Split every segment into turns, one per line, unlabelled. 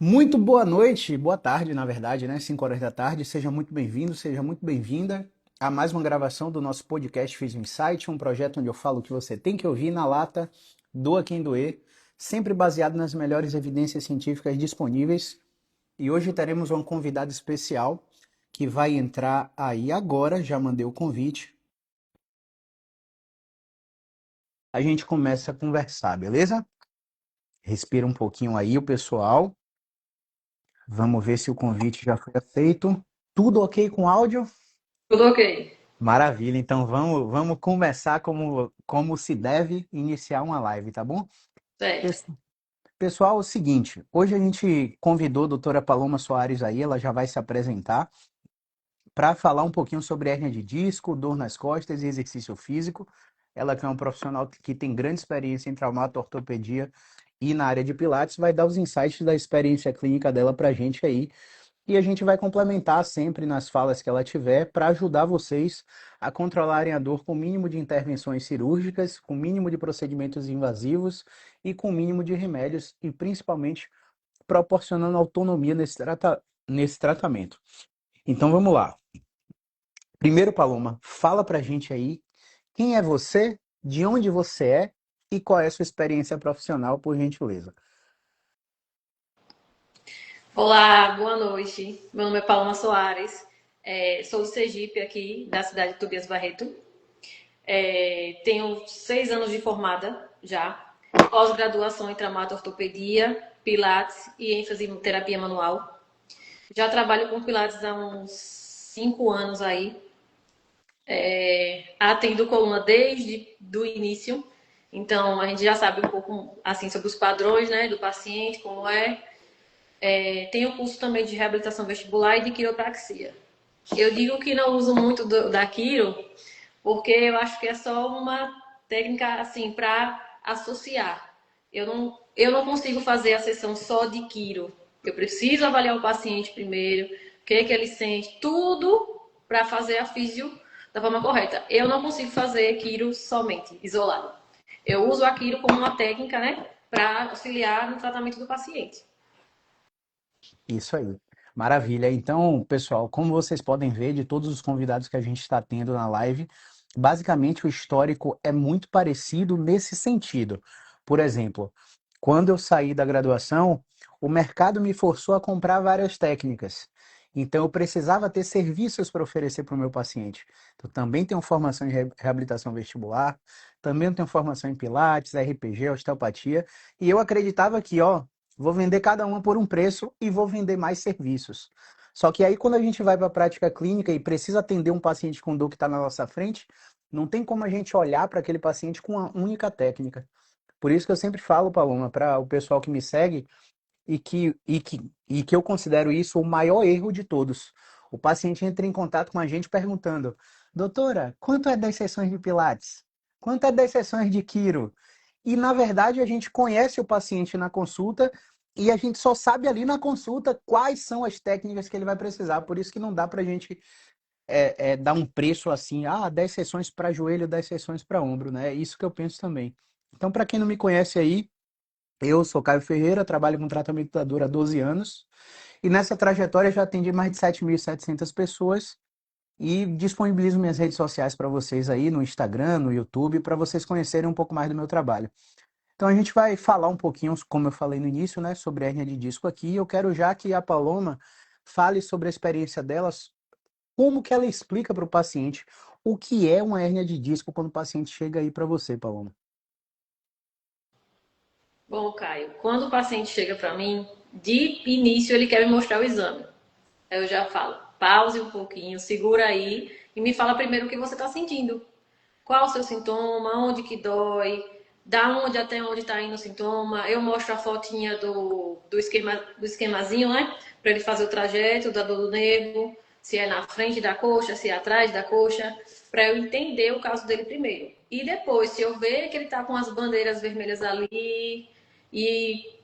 Muito boa noite, boa tarde, na verdade, né? 5 horas da tarde. Seja muito bem-vindo, seja muito bem-vinda a mais uma gravação do nosso podcast Fiz um Insight, um projeto onde eu falo o que você tem que ouvir na lata, doa quem doer, sempre baseado nas melhores evidências científicas disponíveis. E hoje teremos uma convidada especial que vai entrar aí agora, já mandei o convite. A gente começa a conversar, beleza? Respira um pouquinho aí, o pessoal. Vamos ver se o convite já foi aceito. Tudo ok com áudio?
Tudo ok.
Maravilha, então vamos começar como se deve iniciar uma live, tá bom?
Certo.
Pes- Pessoal, é o seguinte, hoje a gente convidou a doutora Paloma Soares aí, ela já vai se apresentar para falar um pouquinho sobre hérnia de disco, dor nas costas e exercício físico. Ela que é um profissional que tem grande experiência em traumato-ortopedia e na área de pilates, vai dar os insights da experiência clínica dela para a gente aí. E a gente vai complementar sempre nas falas que ela tiver para ajudar vocês a controlarem a dor com o mínimo de intervenções cirúrgicas, com o mínimo de procedimentos invasivos e com o mínimo de remédios e principalmente proporcionando autonomia nesse tratamento. Então vamos lá. Primeiro, Paloma, fala pra gente aí quem é você, de onde você é e qual é a sua experiência profissional, por gentileza.
Olá, boa noite. Meu nome é Paloma Soares. Sou do Sergipe, aqui, da cidade de Tobias Barreto. Tenho 6 anos de formada já. Pós-graduação em traumato-ortopedia, pilates e ênfase em terapia manual. Já trabalho com pilates há uns 5 anos aí. Atendo coluna desde do início. Então, a gente já sabe um pouco assim sobre os padrões, né, do paciente, como é. Tem o curso também de reabilitação vestibular e de quiropraxia. Eu digo que não uso muito da quiro, porque eu acho que é só uma técnica assim para associar. Eu não consigo fazer a sessão só de quiro. Eu preciso avaliar o paciente primeiro, o que é que ele sente, tudo para fazer a físio da forma correta. Eu não consigo fazer quiro somente, isolado. Eu uso a quiro como uma técnica, né, para auxiliar no tratamento do paciente.
Isso aí. Maravilha. Então, pessoal, como vocês podem ver de todos os convidados que a gente está tendo na live, basicamente o histórico é muito parecido nesse sentido. Por exemplo, quando eu saí da graduação, o mercado me forçou a comprar várias técnicas. Então, eu precisava ter serviços para oferecer para o meu paciente. Eu também tenho formação em reabilitação vestibular, também tenho formação em Pilates, RPG, osteopatia, e eu acreditava que, ó, vou vender cada uma por um preço e vou vender mais serviços. Só que aí, quando a gente vai para a prática clínica e precisa atender um paciente com dor que está na nossa frente, não tem como a gente olhar para aquele paciente com uma única técnica. Por isso que eu sempre falo, Paloma, para o pessoal que me segue e que eu considero isso o maior erro de todos. O paciente entra em contato com a gente perguntando: doutora, quanto é 10 sessões de Pilates? Quanto é 10 sessões de Quiro? E, na verdade, a gente conhece o paciente na consulta e a gente só sabe ali na consulta quais são as técnicas que ele vai precisar. Por isso que não dá para a gente dar um preço assim, 10 sessões para joelho, 10 sessões para ombro, né? É isso que eu penso também. Então, para quem não me conhece aí, eu sou Caio Ferreira, trabalho com tratamento da dor há 12 anos e nessa trajetória já atendi mais de 7.700 pessoas e disponibilizo minhas redes sociais para vocês aí no Instagram, no YouTube, para vocês conhecerem um pouco mais do meu trabalho. Então a gente vai falar um pouquinho, como eu falei no início, né, sobre a hérnia de disco aqui. Eu quero já que a Paloma fale sobre a experiência delas, como que ela explica para o paciente o que é uma hérnia de disco quando o paciente chega aí para você, Paloma.
Bom, Caio, quando o paciente chega para mim, de início ele quer me mostrar o exame. Aí eu já falo, pause um pouquinho, segura aí e me fala primeiro o que você está sentindo. Qual o seu sintoma, onde que dói, da onde até onde está indo o sintoma. Eu mostro a fotinha do esquemazinho, né? Para ele fazer o trajeto da dor do nervo, se é na frente da coxa, se é atrás da coxa, para eu entender o caso dele primeiro. E depois, se eu ver que ele está com as bandeiras vermelhas ali e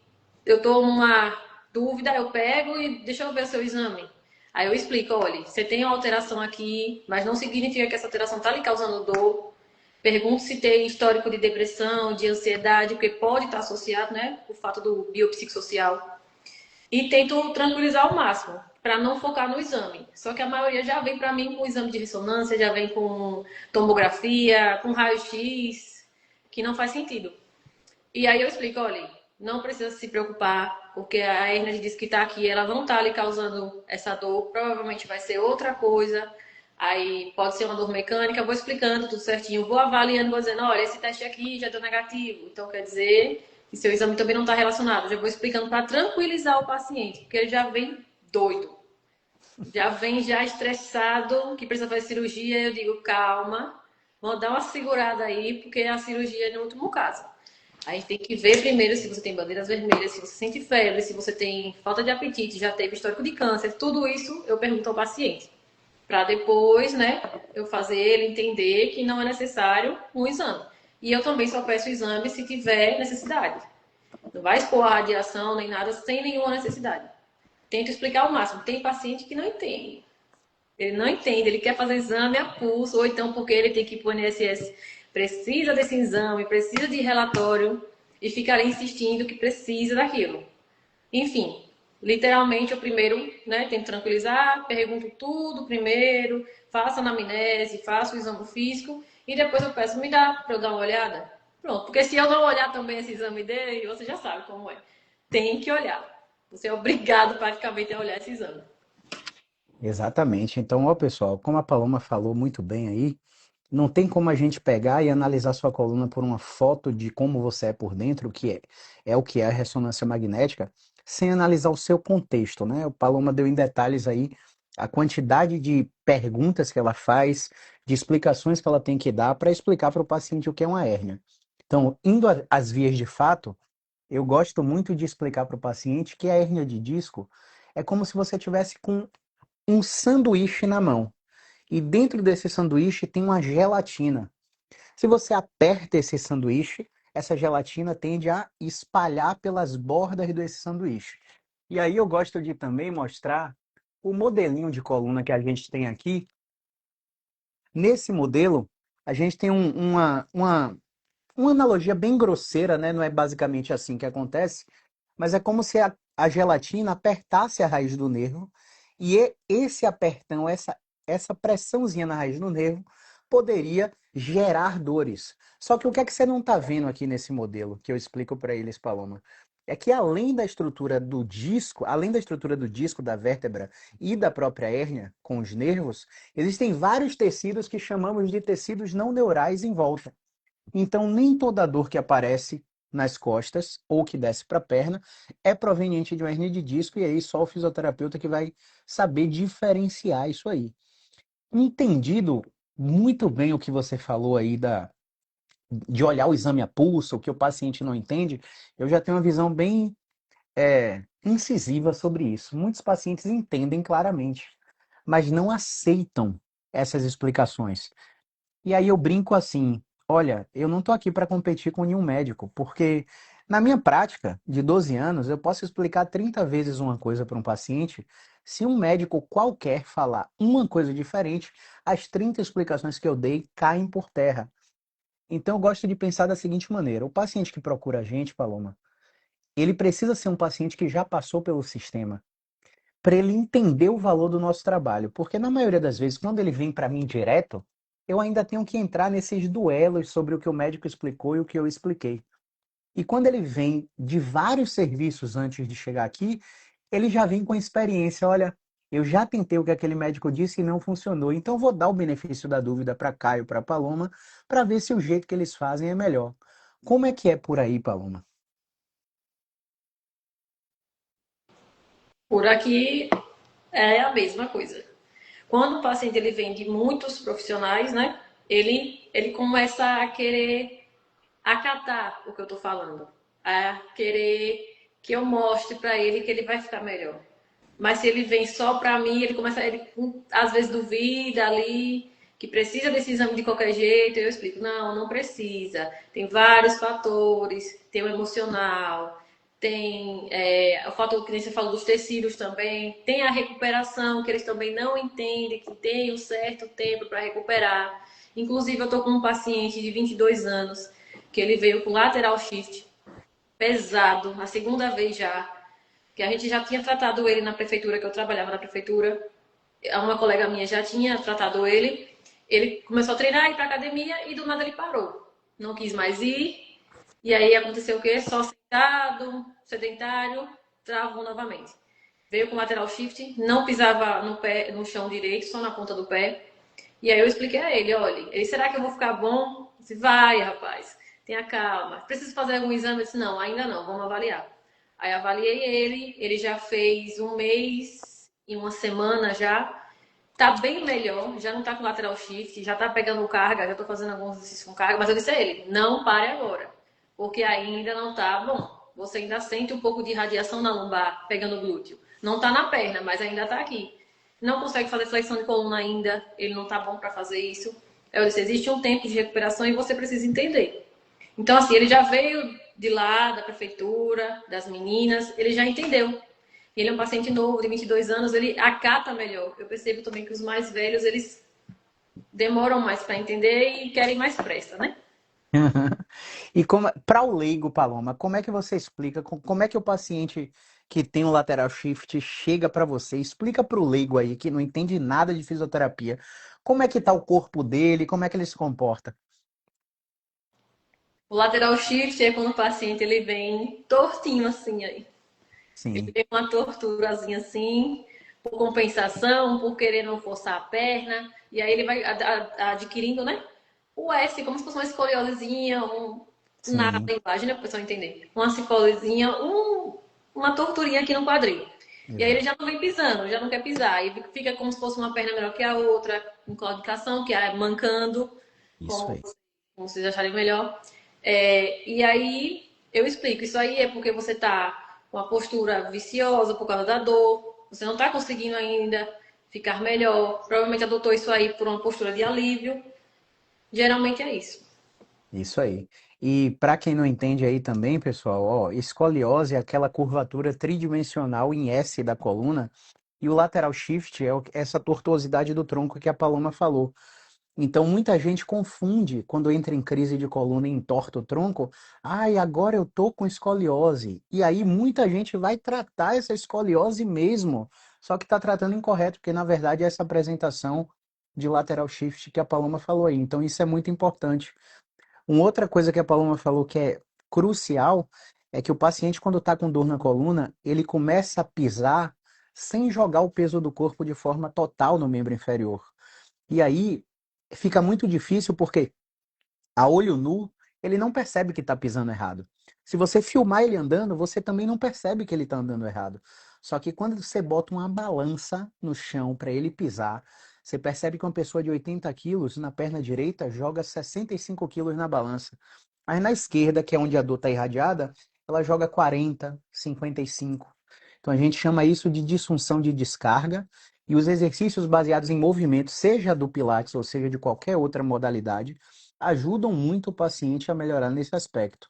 eu tô numa dúvida, eu pego e deixa eu ver o seu exame. Aí eu explico, olha, você tem uma alteração aqui, mas não significa que essa alteração está lhe causando dor. Pergunto se tem histórico de depressão, de ansiedade, porque pode estar associado, né, o fato do biopsicossocial. E tento tranquilizar ao máximo, para não focar no exame. Só que a maioria já vem para mim com exame de ressonância, já vem com tomografia, com raio-x, que não faz sentido. E aí eu explico, olha, não precisa se preocupar, porque a hernia de disco que está aqui, ela não está ali causando essa dor, provavelmente vai ser outra coisa. Aí pode ser uma dor mecânica, eu vou explicando tudo certinho, vou avaliando, vou dizendo, olha, esse teste aqui já deu negativo, então quer dizer que seu exame também não está relacionado. Já vou explicando para tranquilizar o paciente, porque ele já vem doido, já vem já estressado, que precisa fazer cirurgia. Eu digo, calma, vamos dar uma segurada aí, porque a cirurgia é no último caso. A gente tem que ver primeiro se você tem bandeiras vermelhas, se você sente febre, se você tem falta de apetite, já teve histórico de câncer. Tudo isso eu pergunto ao paciente. Para depois, né, eu fazer ele entender que não é necessário um exame. E eu também só peço o exame se tiver necessidade. Não vai expor a radiação nem nada sem nenhuma necessidade. Tento explicar ao máximo. Tem paciente que não entende. Ele não entende, ele quer fazer exame a pulso, ou então porque ele tem que ir para o INSS, precisa desse exame, precisa de relatório, e fica ali insistindo que precisa daquilo. Enfim, literalmente eu primeiro, né, tento tranquilizar, pergunto tudo primeiro, faço a anamnese, faço o exame físico, e depois eu peço, me dá para eu dar uma olhada? Pronto, porque se eu não olhar também esse exame dele, você já sabe como é. Tem que olhar. Você é obrigado praticamente a olhar esse exame.
Exatamente. Então, ó, pessoal, como a Paloma falou muito bem aí, não tem como a gente pegar e analisar sua coluna por uma foto de como você é por dentro, é o que é a ressonância magnética, sem analisar o seu contexto, né? O Paloma deu em detalhes aí a quantidade de perguntas que ela faz, de explicações que ela tem que dar para explicar para o paciente o que é uma hérnia. Então, indo às vias de fato, eu gosto muito de explicar para o paciente que a hérnia de disco é como se você tivesse com um sanduíche na mão. E dentro desse sanduíche tem uma gelatina. Se você aperta esse sanduíche, essa gelatina tende a espalhar pelas bordas desse sanduíche. E aí eu gosto de também mostrar o modelinho de coluna que a gente tem aqui. Nesse modelo, a gente tem uma analogia bem grosseira, né? Não é basicamente assim que acontece, mas é como se a gelatina apertasse a raiz do nervo e esse apertão, essa pressãozinha na raiz do nervo poderia gerar dores. Só que o que é que você não está vendo aqui nesse modelo que eu explico para eles, Paloma? É que além da estrutura do disco, da vértebra e da própria hérnia com os nervos, existem vários tecidos que chamamos de tecidos não neurais em volta. Então, nem toda dor que aparece nas costas ou que desce para a perna é proveniente de uma hernia de disco, e aí só o fisioterapeuta que vai saber diferenciar isso aí. Entendido muito bem o que você falou aí de olhar o exame a pulso, o que o paciente não entende, eu já tenho uma visão bem incisiva sobre isso. Muitos pacientes entendem claramente, mas não aceitam essas explicações. E aí eu brinco assim, olha, eu não estou aqui para competir com nenhum médico, porque na minha prática de 12 anos, eu posso explicar 30 vezes uma coisa para um paciente. Se um médico qualquer falar uma coisa diferente, as 30 explicações que eu dei caem por terra. Então eu gosto de pensar da seguinte maneira: o paciente que procura a gente, Paloma, ele precisa ser um paciente que já passou pelo sistema, para ele entender o valor do nosso trabalho. Porque na maioria das vezes, quando ele vem para mim direto, eu ainda tenho que entrar nesses duelos sobre o que o médico explicou e o que eu expliquei. E quando ele vem de vários serviços antes de chegar aqui, ele já vem com experiência. Olha, eu já tentei o que aquele médico disse e não funcionou. Então vou dar o benefício da dúvida para Caio, para Paloma, para ver se o jeito que eles fazem é melhor. Como é que é por aí, Paloma?
Por aqui é a mesma coisa. Quando o paciente ele vem de muitos profissionais, né? Ele começa a querer acatar o que eu estou falando, a querer que eu mostre para ele que ele vai ficar melhor. Mas se ele vem só para mim, ele às vezes duvida ali que precisa desse exame de qualquer jeito. Eu explico, não, não precisa. Tem vários fatores, tem o emocional, tem o fator que nem você falou dos tecidos também, tem a recuperação, que eles também não entendem que tem um certo tempo para recuperar. Inclusive, eu estou com um paciente de 22 anos, que ele veio com lateral shift, pesado, a segunda vez já, que a gente já tinha tratado ele na prefeitura, que eu trabalhava na prefeitura. Uma colega minha já tinha tratado ele. Ele começou a treinar, ir pra academia e do nada ele parou. Não quis mais ir. E aí aconteceu o quê? Só sentado, sedentário, travou novamente. Veio com lateral shift, não pisava no pé, no chão direito, só na ponta do pé. E aí eu expliquei a ele, olha, será que eu vou ficar bom? Eu disse, vai, rapaz, tenha calma. Preciso fazer algum exame? Eu disse, não, ainda não, vamos avaliar. Aí avaliei ele já fez um mês e uma semana já. Tá bem melhor, já não tá com lateral shift, já tá pegando carga, já tô fazendo alguns exercícios com carga, mas eu disse a ele, não pare agora, porque ainda não tá bom. Você ainda sente um pouco de radiação na lombar, pegando o glúteo. Não tá na perna, mas ainda tá aqui. Não consegue fazer flexão de coluna ainda, ele não tá bom para fazer isso. Eu disse, existe um tempo de recuperação e você precisa entender. Então, assim, ele já veio de lá, da prefeitura, das meninas, ele já entendeu. Ele é um paciente novo, de 22 anos, ele acata melhor. Eu percebo também que os mais velhos, eles demoram mais para entender e querem mais pressa, né?
E como, para o leigo, Paloma, como é que você explica, como é que o paciente que tem o lateral shift chega para você? Explica para o leigo aí, que não entende nada de fisioterapia, como é que tá o corpo dele, como é que ele se comporta?
O lateral shift é quando o paciente ele vem tortinho assim aí. Ele
Sim,
tem uma torturazinha assim, por compensação, por querer não forçar a perna, e aí ele vai adquirindo, né? O S, como se fosse uma escoliosezinha, nada
sim,
embaixo, né, para o pessoal entender. Uma escoliosezinha, uma torturinha aqui no quadril. E aí ele
exato.
já não vem pisando, já não quer pisar. E fica como se fosse uma perna melhor que a outra, com claudicação, que é mancando,
Isso
como,
aí.
como vocês acharem melhor. E aí eu explico, isso aí é porque você tá com a postura viciosa por causa da dor, você não tá conseguindo ainda ficar melhor. Provavelmente adotou isso aí por uma postura de alívio. Geralmente é isso.
Isso aí. E para quem não entende aí também, pessoal, ó, escoliose é aquela curvatura tridimensional em S da coluna, e o lateral shift é essa tortuosidade do tronco que a Paloma falou. Então, muita gente confunde quando entra em crise de coluna e entorta o tronco. Ai, agora eu tô com escoliose. E aí, muita gente vai tratar essa escoliose mesmo, só que está tratando incorreto, porque na verdade é essa apresentação de lateral shift que a Paloma falou aí. Então, isso é muito importante. Uma outra coisa que a Paloma falou que é crucial é que o paciente, quando está com dor na coluna, ele começa a pisar sem jogar o peso do corpo de forma total no membro inferior. E aí fica muito difícil porque a olho nu ele não percebe que está pisando errado. Se você filmar ele andando, você também não percebe que ele está andando errado. Só que quando você bota uma balança no chão para ele pisar, você percebe que uma pessoa de 80 quilos na perna direita joga 65 quilos na balança. Aí na esquerda, que é onde a dor está irradiada, ela joga 40, 55. Então a gente chama isso de disfunção de descarga. E os exercícios baseados em movimento, seja do Pilates ou seja de qualquer outra modalidade, ajudam muito o paciente a melhorar nesse aspecto.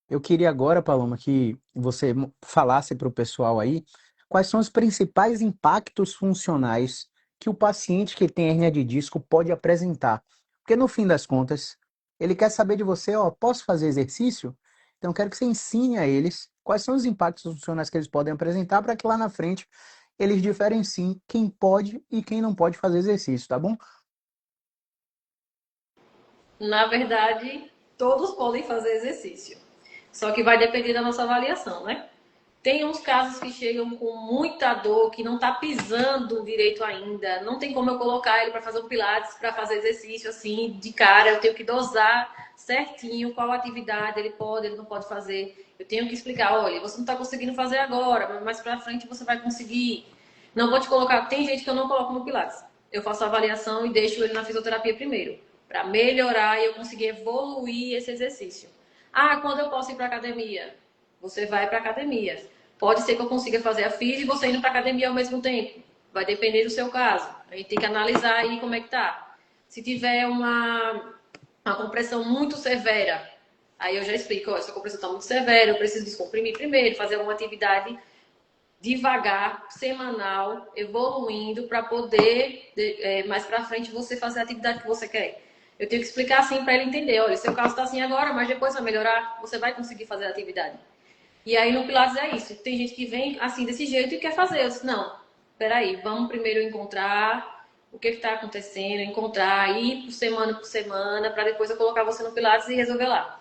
Eu queria agora, Paloma, que você falasse para o pessoal aí quais são os principais impactos funcionais que o paciente que tem hernia de disco pode apresentar. Porque no fim das contas, ele quer saber de você, ó, posso fazer exercício? Então eu quero que você ensine a eles quais são os impactos funcionais que eles podem apresentar para que lá na frente eles diferenciem quem pode e quem não pode fazer exercício, tá bom?
Na verdade, todos podem fazer exercício. Só que vai depender da nossa avaliação, né? Tem uns casos que chegam com muita dor, que não tá pisando direito ainda. Não tem como eu colocar ele para fazer um pilates, para fazer exercício assim, de cara. Eu tenho que dosar certinho qual atividade ele pode, ele não pode fazer. Eu tenho que explicar, olha, você não tá conseguindo fazer agora, mas mais para frente você vai conseguir. Não vou te colocar. Tem gente que eu não coloco no pilates. Eu faço a avaliação e deixo ele na fisioterapia primeiro, para melhorar e eu conseguir evoluir esse exercício. Ah, quando eu posso ir para academia? Você vai para academia. Pode ser que eu consiga fazer a FIS e você indo para academia ao mesmo tempo. Vai depender do seu caso. A gente tem que analisar aí como é que tá. Se tiver uma compressão muito severa, aí eu já explico, ó, essa compressão está muito severa, eu preciso descomprimir primeiro, fazer alguma atividade devagar, semanal, evoluindo para poder mais para frente você fazer a atividade que você quer. Eu tenho que explicar assim para ele entender, olha, seu caso está assim agora, mas depois vai melhorar, você vai conseguir fazer a atividade. E aí no Pilates é isso. Tem gente que vem assim desse jeito e quer fazer. Eu disse, não, peraí, vamos primeiro encontrar o que está acontecendo, encontrar, ir por semana, para depois eu colocar você no Pilates e resolver lá.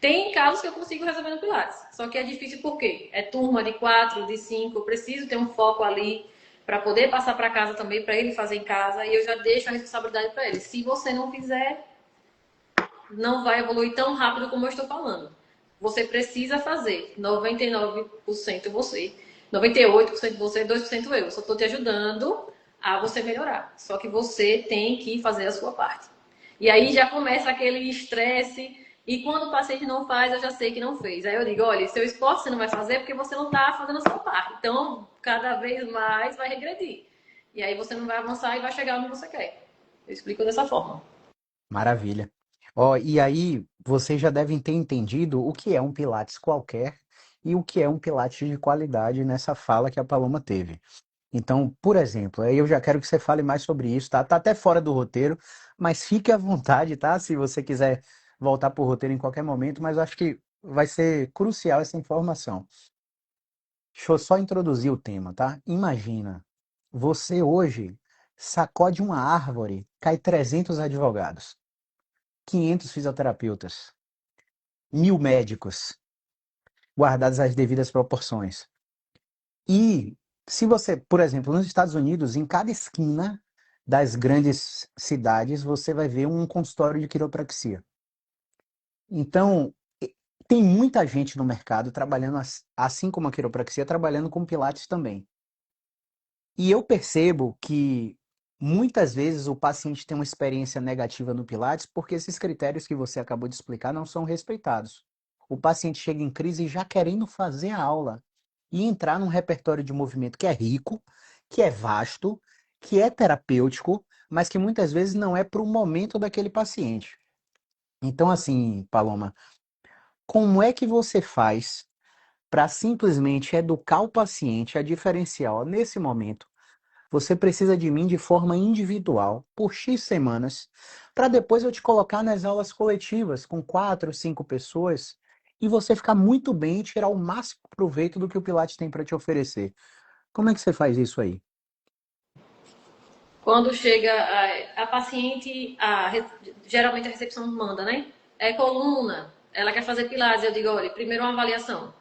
Tem casos que eu consigo resolver no Pilates, só que é difícil por quê? É turma de 4, de 5, eu preciso ter um foco ali para poder passar para casa também, para ele fazer em casa, e eu já deixo a responsabilidade para ele. Se você não fizer, não vai evoluir tão rápido como eu estou falando. Você precisa fazer 99% você, 98% você, 2% eu. Só estou te ajudando a você melhorar. Só que você tem que fazer a sua parte. E aí já começa aquele estresse. E quando o paciente não faz, eu já sei que não fez. Aí eu digo, olha, seu esforço você não vai fazer porque você não está fazendo a sua parte. Então, cada vez mais vai regredir. E aí você não vai avançar e vai chegar onde você quer. Eu explico dessa forma.
Maravilha. Ó, e aí vocês já devem ter entendido o que é um Pilates qualquer e o que é um Pilates de qualidade nessa fala que a Paloma teve. Então, por exemplo, aí eu já quero que você fale mais sobre isso, tá? Tá até fora do roteiro, mas fique à vontade, tá? Se você quiser voltar para o roteiro em qualquer momento, mas eu acho que vai ser crucial essa informação. Deixa eu só introduzir o tema, tá? Imagina, você hoje sacode uma árvore, cai 300 advogados, 500 fisioterapeutas, 1000 médicos, guardadas as devidas proporções. E se você, por exemplo, nos Estados Unidos, em cada esquina das grandes cidades, você vai ver um consultório de quiropraxia. Então, tem muita gente no mercado trabalhando, assim como a quiropraxia, trabalhando com pilates também. E eu percebo que muitas vezes o paciente tem uma experiência negativa no pilates porque esses critérios que você acabou de explicar não são respeitados. O paciente chega em crise já querendo fazer a aula e entrar num repertório de movimento que é rico, que é vasto, que é terapêutico, mas que muitas vezes não é para o momento daquele paciente. Então, assim, Paloma, como é que você faz para simplesmente educar o paciente a diferenciar, ó, nesse momento, você precisa de mim de forma individual, por X semanas, para depois eu te colocar nas aulas coletivas com 4, 5 pessoas e você ficar muito bem e tirar o máximo proveito do que o Pilates tem para te oferecer. Como é que você faz isso aí?
Quando chega a paciente, geralmente a recepção manda, né? É coluna, ela quer fazer pilates. Eu digo, olha, primeiro uma avaliação.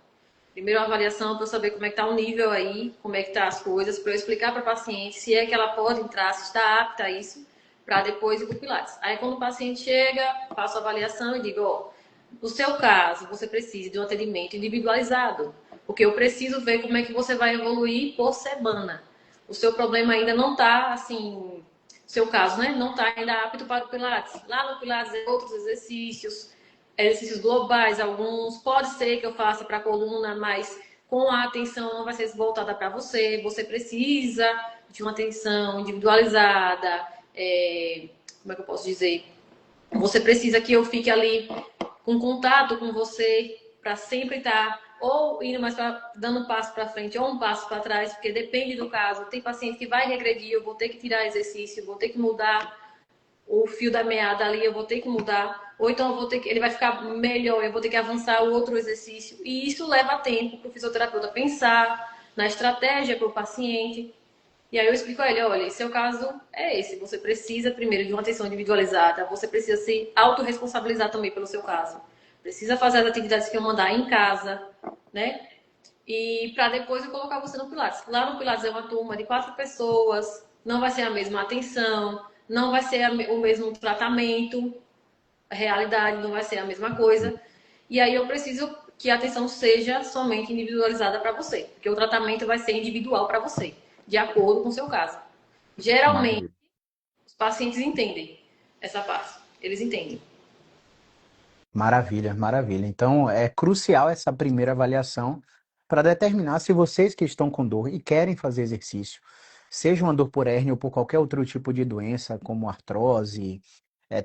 Primeiro uma avaliação para eu saber como é que tá o nível aí, como é que tá as coisas, para eu explicar para a paciente se é que ela pode entrar, se está apta a isso, para depois ir para o pilates. Aí quando o paciente chega, faço a avaliação e digo, ó, no seu caso, você precisa de um atendimento individualizado, porque eu preciso ver como é que você vai evoluir por semana. O seu problema ainda não está, assim, seu caso, né? Não está ainda apto para o Pilates. Lá no Pilates, é outros exercícios, exercícios globais, alguns. Pode ser que eu faça para a coluna, mas com a atenção não vai ser voltada para você. Você precisa de uma atenção individualizada. Como é que eu posso dizer? Você precisa que eu fique ali com contato com você para sempre estar ou indo mais pra, dando um passo para frente ou um passo para trás, porque depende do caso. Tem paciente que vai regredir, eu vou ter que tirar exercício, vou ter que mudar o fio da meada ali, eu vou ter que mudar, ou então eu vou ter que, ele vai ficar melhor, eu vou ter que avançar o outro exercício. E isso leva tempo para o fisioterapeuta pensar na estratégia para o paciente. E aí eu explico a ele, olha, seu caso é esse, você precisa primeiro de uma atenção individualizada, você precisa se autorresponsabilizar também pelo seu caso. Precisa fazer as atividades que eu mandar em casa, né? E para depois eu colocar você no Pilates. Lá no Pilates é uma turma de 4 pessoas, não vai ser a mesma atenção, não vai ser o mesmo tratamento, a realidade não vai ser a mesma coisa. E aí eu preciso que a atenção seja somente individualizada para você, porque o tratamento vai ser individual para você, de acordo com o seu caso. Geralmente,
Maravilha.
os pacientes entendem essa parte, eles entendem.
Maravilha, maravilha. Então, é crucial essa primeira avaliação para determinar se vocês que estão com dor e querem fazer exercício, seja uma dor por hérnia ou por qualquer outro tipo de doença, como artrose,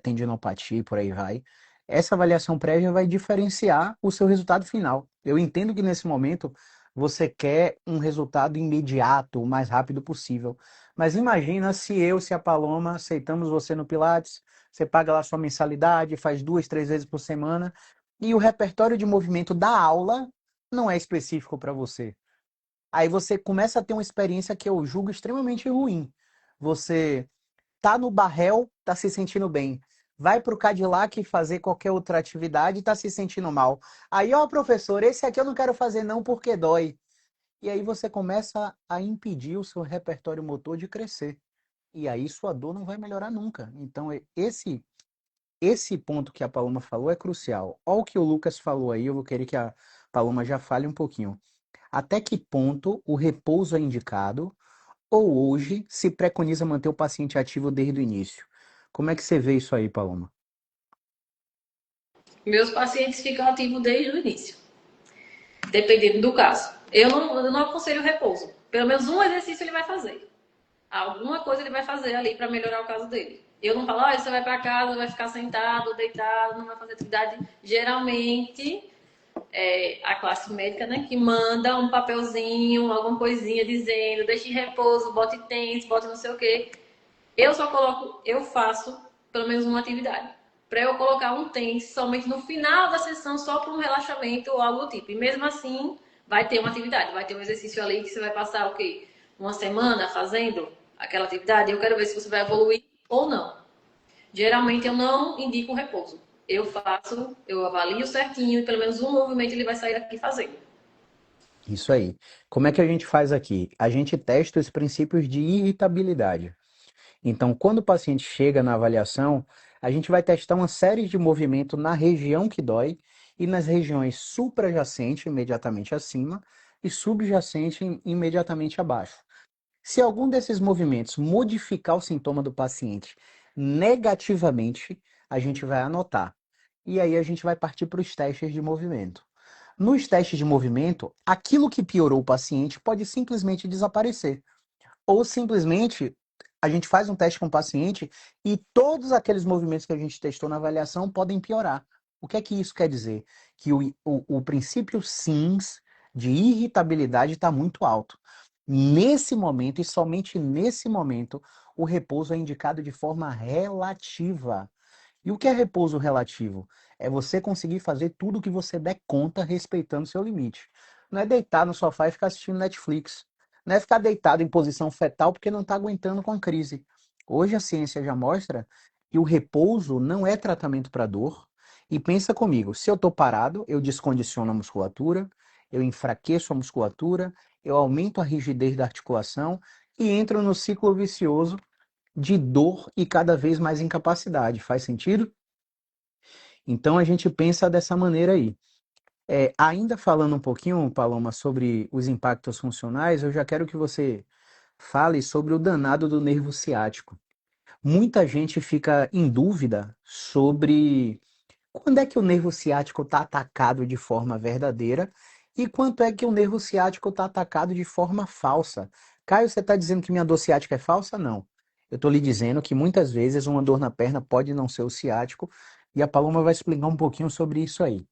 tendinopatia, por aí vai, essa avaliação prévia vai diferenciar o seu resultado final. Eu entendo que nesse momento você quer um resultado imediato, o mais rápido possível. Mas imagina se a Paloma aceitamos você no Pilates, você paga lá sua mensalidade, faz 2, 3 vezes por semana, e o repertório de movimento da aula não é específico para você. Aí você começa a ter uma experiência que eu julgo extremamente ruim. Você tá no Barrel, tá se sentindo bem. Vai pro Cadillac fazer qualquer outra atividade e tá se sentindo mal. Aí, ó, professor, esse aqui eu não quero fazer não porque dói. E aí você começa a impedir o seu repertório motor de crescer. E aí sua dor não vai melhorar nunca. Então, esse ponto que a Paloma falou é crucial. Olha o que o Lucas falou aí, eu vou querer que a Paloma já fale um pouquinho. Até que ponto o repouso é indicado ou hoje se preconiza manter o paciente ativo desde o início? Como é que você vê isso aí, Paloma?
Meus pacientes ficam ativos desde o início, dependendo do caso. Eu não aconselho repouso. Pelo menos um exercício ele vai fazer. Alguma coisa ele vai fazer ali para melhorar o caso dele. Eu não falo, você vai para casa, vai ficar sentado, deitado, não vai fazer atividade. Geralmente, a classe médica, né, que manda um papelzinho, alguma coisinha dizendo, deixe em repouso, bote tênis, bote não sei o quê. Eu só coloco, eu faço pelo menos uma atividade. Para eu colocar um tênis somente no final da sessão, só para um relaxamento ou algo do tipo. E mesmo assim, vai ter uma atividade, vai ter um exercício ali que você vai passar o quê? Uma semana fazendo aquela atividade. Eu quero ver se você vai evoluir ou não. Geralmente eu não indico repouso. Eu faço, eu avalio certinho e pelo menos um movimento ele vai sair daqui fazendo.
Isso aí. Como é que a gente faz aqui? A gente testa os princípios de irritabilidade. Então, quando o paciente chega na avaliação, a gente vai testar uma série de movimentos na região que dói e nas regiões suprajacente, imediatamente acima, e subjacente, imediatamente abaixo. Se algum desses movimentos modificar o sintoma do paciente negativamente, a gente vai anotar. E aí a gente vai partir para os testes de movimento. Nos testes de movimento, aquilo que piorou o paciente pode simplesmente desaparecer. Ou simplesmente a gente faz um teste com o paciente e todos aqueles movimentos que a gente testou na avaliação podem piorar. O que é que isso quer dizer? Que o princípio SINS de irritabilidade está muito alto. Nesse momento, e somente nesse momento, o repouso é indicado de forma relativa. E o que é repouso relativo? É você conseguir fazer tudo o que você der conta respeitando seu limite. Não é deitar no sofá e ficar assistindo Netflix. Não é ficar deitado em posição fetal porque não está aguentando com a crise. Hoje a ciência já mostra que o repouso não é tratamento para dor. E pensa comigo, se eu estou parado, eu descondiciono a musculatura, eu enfraqueço a musculatura, eu aumento a rigidez da articulação e entro no ciclo vicioso de dor e cada vez mais incapacidade. Faz sentido? Então a gente pensa dessa maneira aí. Ainda falando um pouquinho, Paloma, sobre os impactos funcionais, eu já quero que você fale sobre o danado do nervo ciático. Muita gente fica em dúvida sobre quando é que o nervo ciático está atacado de forma verdadeira e quanto é que o nervo ciático está atacado de forma falsa. Caio, você está dizendo que minha dor ciática é falsa? Não. Eu estou lhe dizendo que muitas vezes uma dor na perna pode não ser o ciático e a Paloma vai explicar um pouquinho sobre isso aí.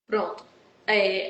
Pronto.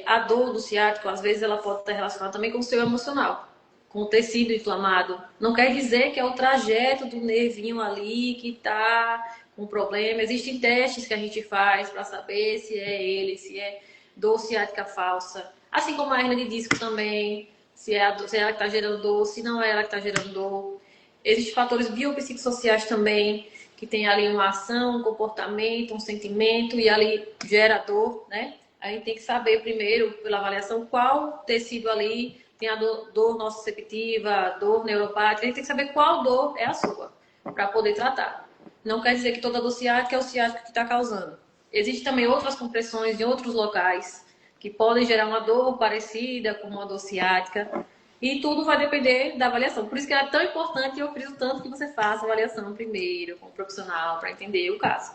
A dor do ciático, às vezes, ela pode estar relacionada também com o seu emocional, com o tecido inflamado. Não quer dizer que é o trajeto do nervinho ali que está com problema. Existem testes que a gente faz para saber se é ele, se é dor ciática falsa. Assim como a hernia de disco também, se é ela que está gerando dor, se não é ela que está gerando dor. Existem fatores biopsicossociais também, que tem ali uma ação, um comportamento, um sentimento, e ali gera dor, né? A gente tem que saber primeiro, pela avaliação, qual tecido ali tem a dor nociceptiva, dor neuropática. A gente tem que saber qual dor é a sua, para poder tratar. Não quer dizer que toda dor ciática é o ciático que está causando. Existem também outras compressões em outros locais que podem gerar uma dor parecida com uma dor ciática. E tudo vai depender da avaliação. Por isso que é tão importante e eu friso tanto que você faça a avaliação primeiro com o profissional para entender o caso.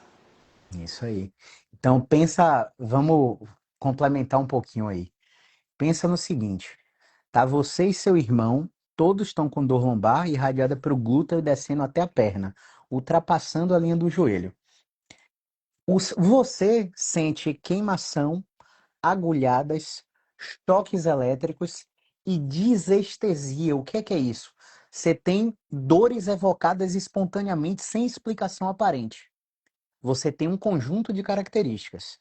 Isso aí. Então pensa, vamos complementar um pouquinho aí. Pensa no seguinte, tá você e seu irmão, todos estão com dor lombar irradiada para o glúteo e descendo até a perna, ultrapassando a linha do joelho. Você sente queimação, agulhadas, choques elétricos e disestesia. O que é isso? Você tem dores evocadas espontaneamente sem explicação aparente. Você tem um conjunto de características.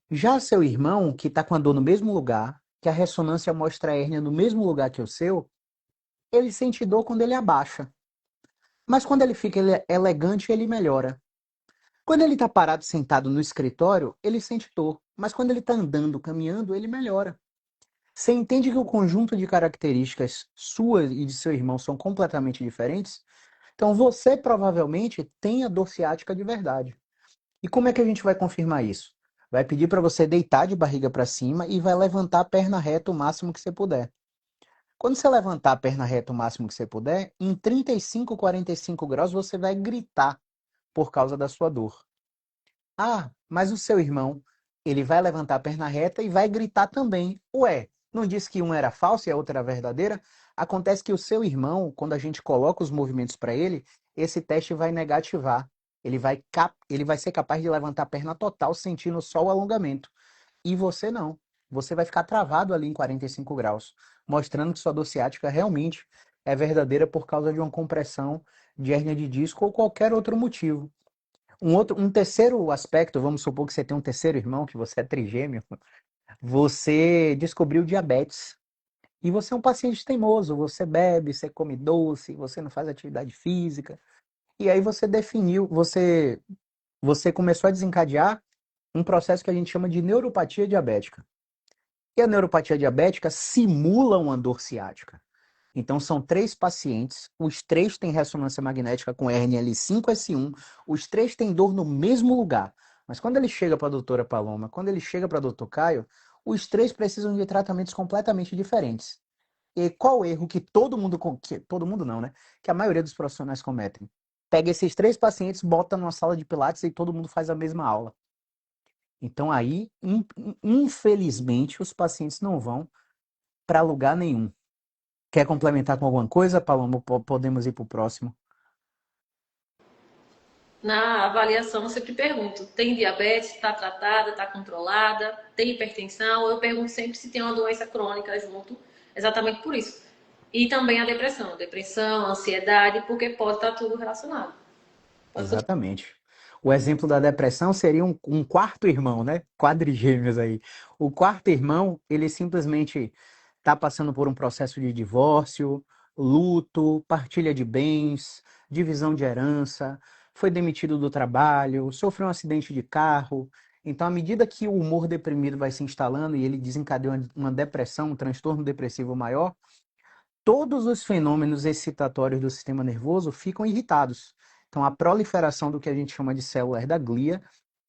Já seu irmão, que está com a dor no mesmo lugar, que a ressonância mostra a hérnia no mesmo lugar que o seu, ele sente dor quando ele abaixa. Mas quando ele fica elegante, ele melhora. Quando ele está parado sentado no escritório, ele sente dor. Mas quando ele está andando, caminhando, ele melhora. Você entende que o conjunto de características suas e de seu irmão são completamente diferentes? Então você provavelmente tem a dor ciática de verdade. E como é que a gente vai confirmar isso? Vai pedir para você deitar de barriga para cima e vai levantar a perna reta o máximo que você puder. Quando você levantar a perna reta o máximo que você puder, em 35, 45 graus você vai gritar por causa da sua dor. Ah, mas o seu irmão, ele vai levantar a perna reta e vai gritar também. Ué, não disse que um era falso e a outra era verdadeira? Acontece que o seu irmão, quando a gente coloca os movimentos para ele, esse teste vai negativar. Ele vai ser capaz de levantar a perna total sentindo só o alongamento. E você não. Você vai ficar travado ali em 45 graus, mostrando que sua dor ciática realmente é verdadeira por causa de uma compressão de hérnia de disco ou qualquer outro motivo. Um terceiro aspecto, vamos supor que você tem um terceiro irmão, que você é trigêmeo, você descobriu diabetes. E você é um paciente teimoso, você bebe, você come doce, você não faz atividade física. E aí você começou a desencadear um processo que a gente chama de neuropatia diabética. E a neuropatia diabética simula uma dor ciática. Então, são três pacientes, os três têm ressonância magnética com RNL5S1, os três têm dor no mesmo lugar. Mas quando ele chega para a doutora Paloma, quando ele chega para o doutor Caio, os três precisam de tratamentos completamente diferentes. E qual o erro que todo mundo não, né? Que a maioria dos profissionais cometem? Pega esses três pacientes, bota numa sala de pilates e todo mundo faz a mesma aula. Então aí, infelizmente, os pacientes não vão para lugar nenhum. Quer complementar com alguma coisa, Paloma? Podemos ir para o próximo.
Na avaliação, eu sempre pergunto: tem diabetes? Está tratada? Está controlada? Tem hipertensão? Eu pergunto sempre se tem uma doença crônica junto, exatamente por isso. E também a depressão, ansiedade, porque pode estar tudo relacionado. Pode tudo.
Exatamente. O exemplo da depressão seria um quarto irmão, né? Quadrigêmeos aí. O quarto irmão, ele simplesmente está passando por um processo de divórcio, luto, partilha de bens, divisão de herança, foi demitido do trabalho, sofreu um acidente de carro. Então, à medida que o humor deprimido vai se instalando e ele desencadeia uma depressão, um transtorno depressivo maior, todos os fenômenos excitatórios do sistema nervoso ficam irritados. Então, a proliferação do que a gente chama de células da glia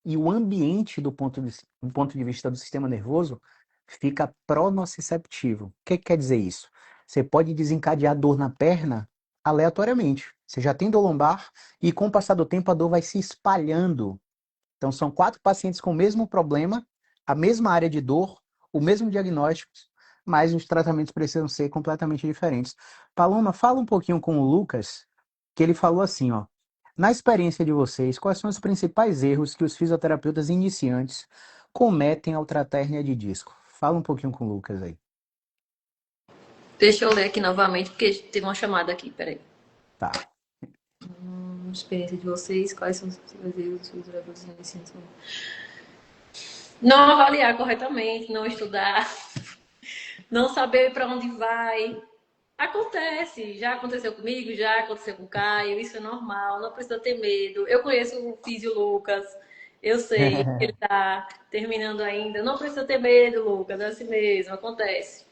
e o ambiente do ponto de vista do sistema nervoso fica pronociceptivo. O que quer dizer isso? Você pode desencadear dor na perna aleatoriamente. Você já tem dor lombar e com o passar do tempo a dor vai se espalhando. Então, são quatro pacientes com o mesmo problema, a mesma área de dor, o mesmo diagnóstico, mas os tratamentos precisam ser completamente diferentes. Paloma, fala um pouquinho com o Lucas, que ele falou assim, ó. Na experiência de vocês, quais são os principais erros que os fisioterapeutas iniciantes cometem ao tratar hérnia de disco? Fala um pouquinho com o Lucas aí.
Deixa eu ler aqui novamente, porque teve uma chamada aqui, peraí.
Tá.
Experiência de vocês, quais são os erros dos fisioterapeutas iniciantes? Não avaliar corretamente, não estudar, não saber para onde vai. Acontece, já aconteceu comigo, já aconteceu com o Caio, isso é normal, não precisa ter medo. Eu conheço o Físio Lucas, eu sei que ele está terminando ainda. Não precisa ter medo, Lucas, é assim mesmo, acontece.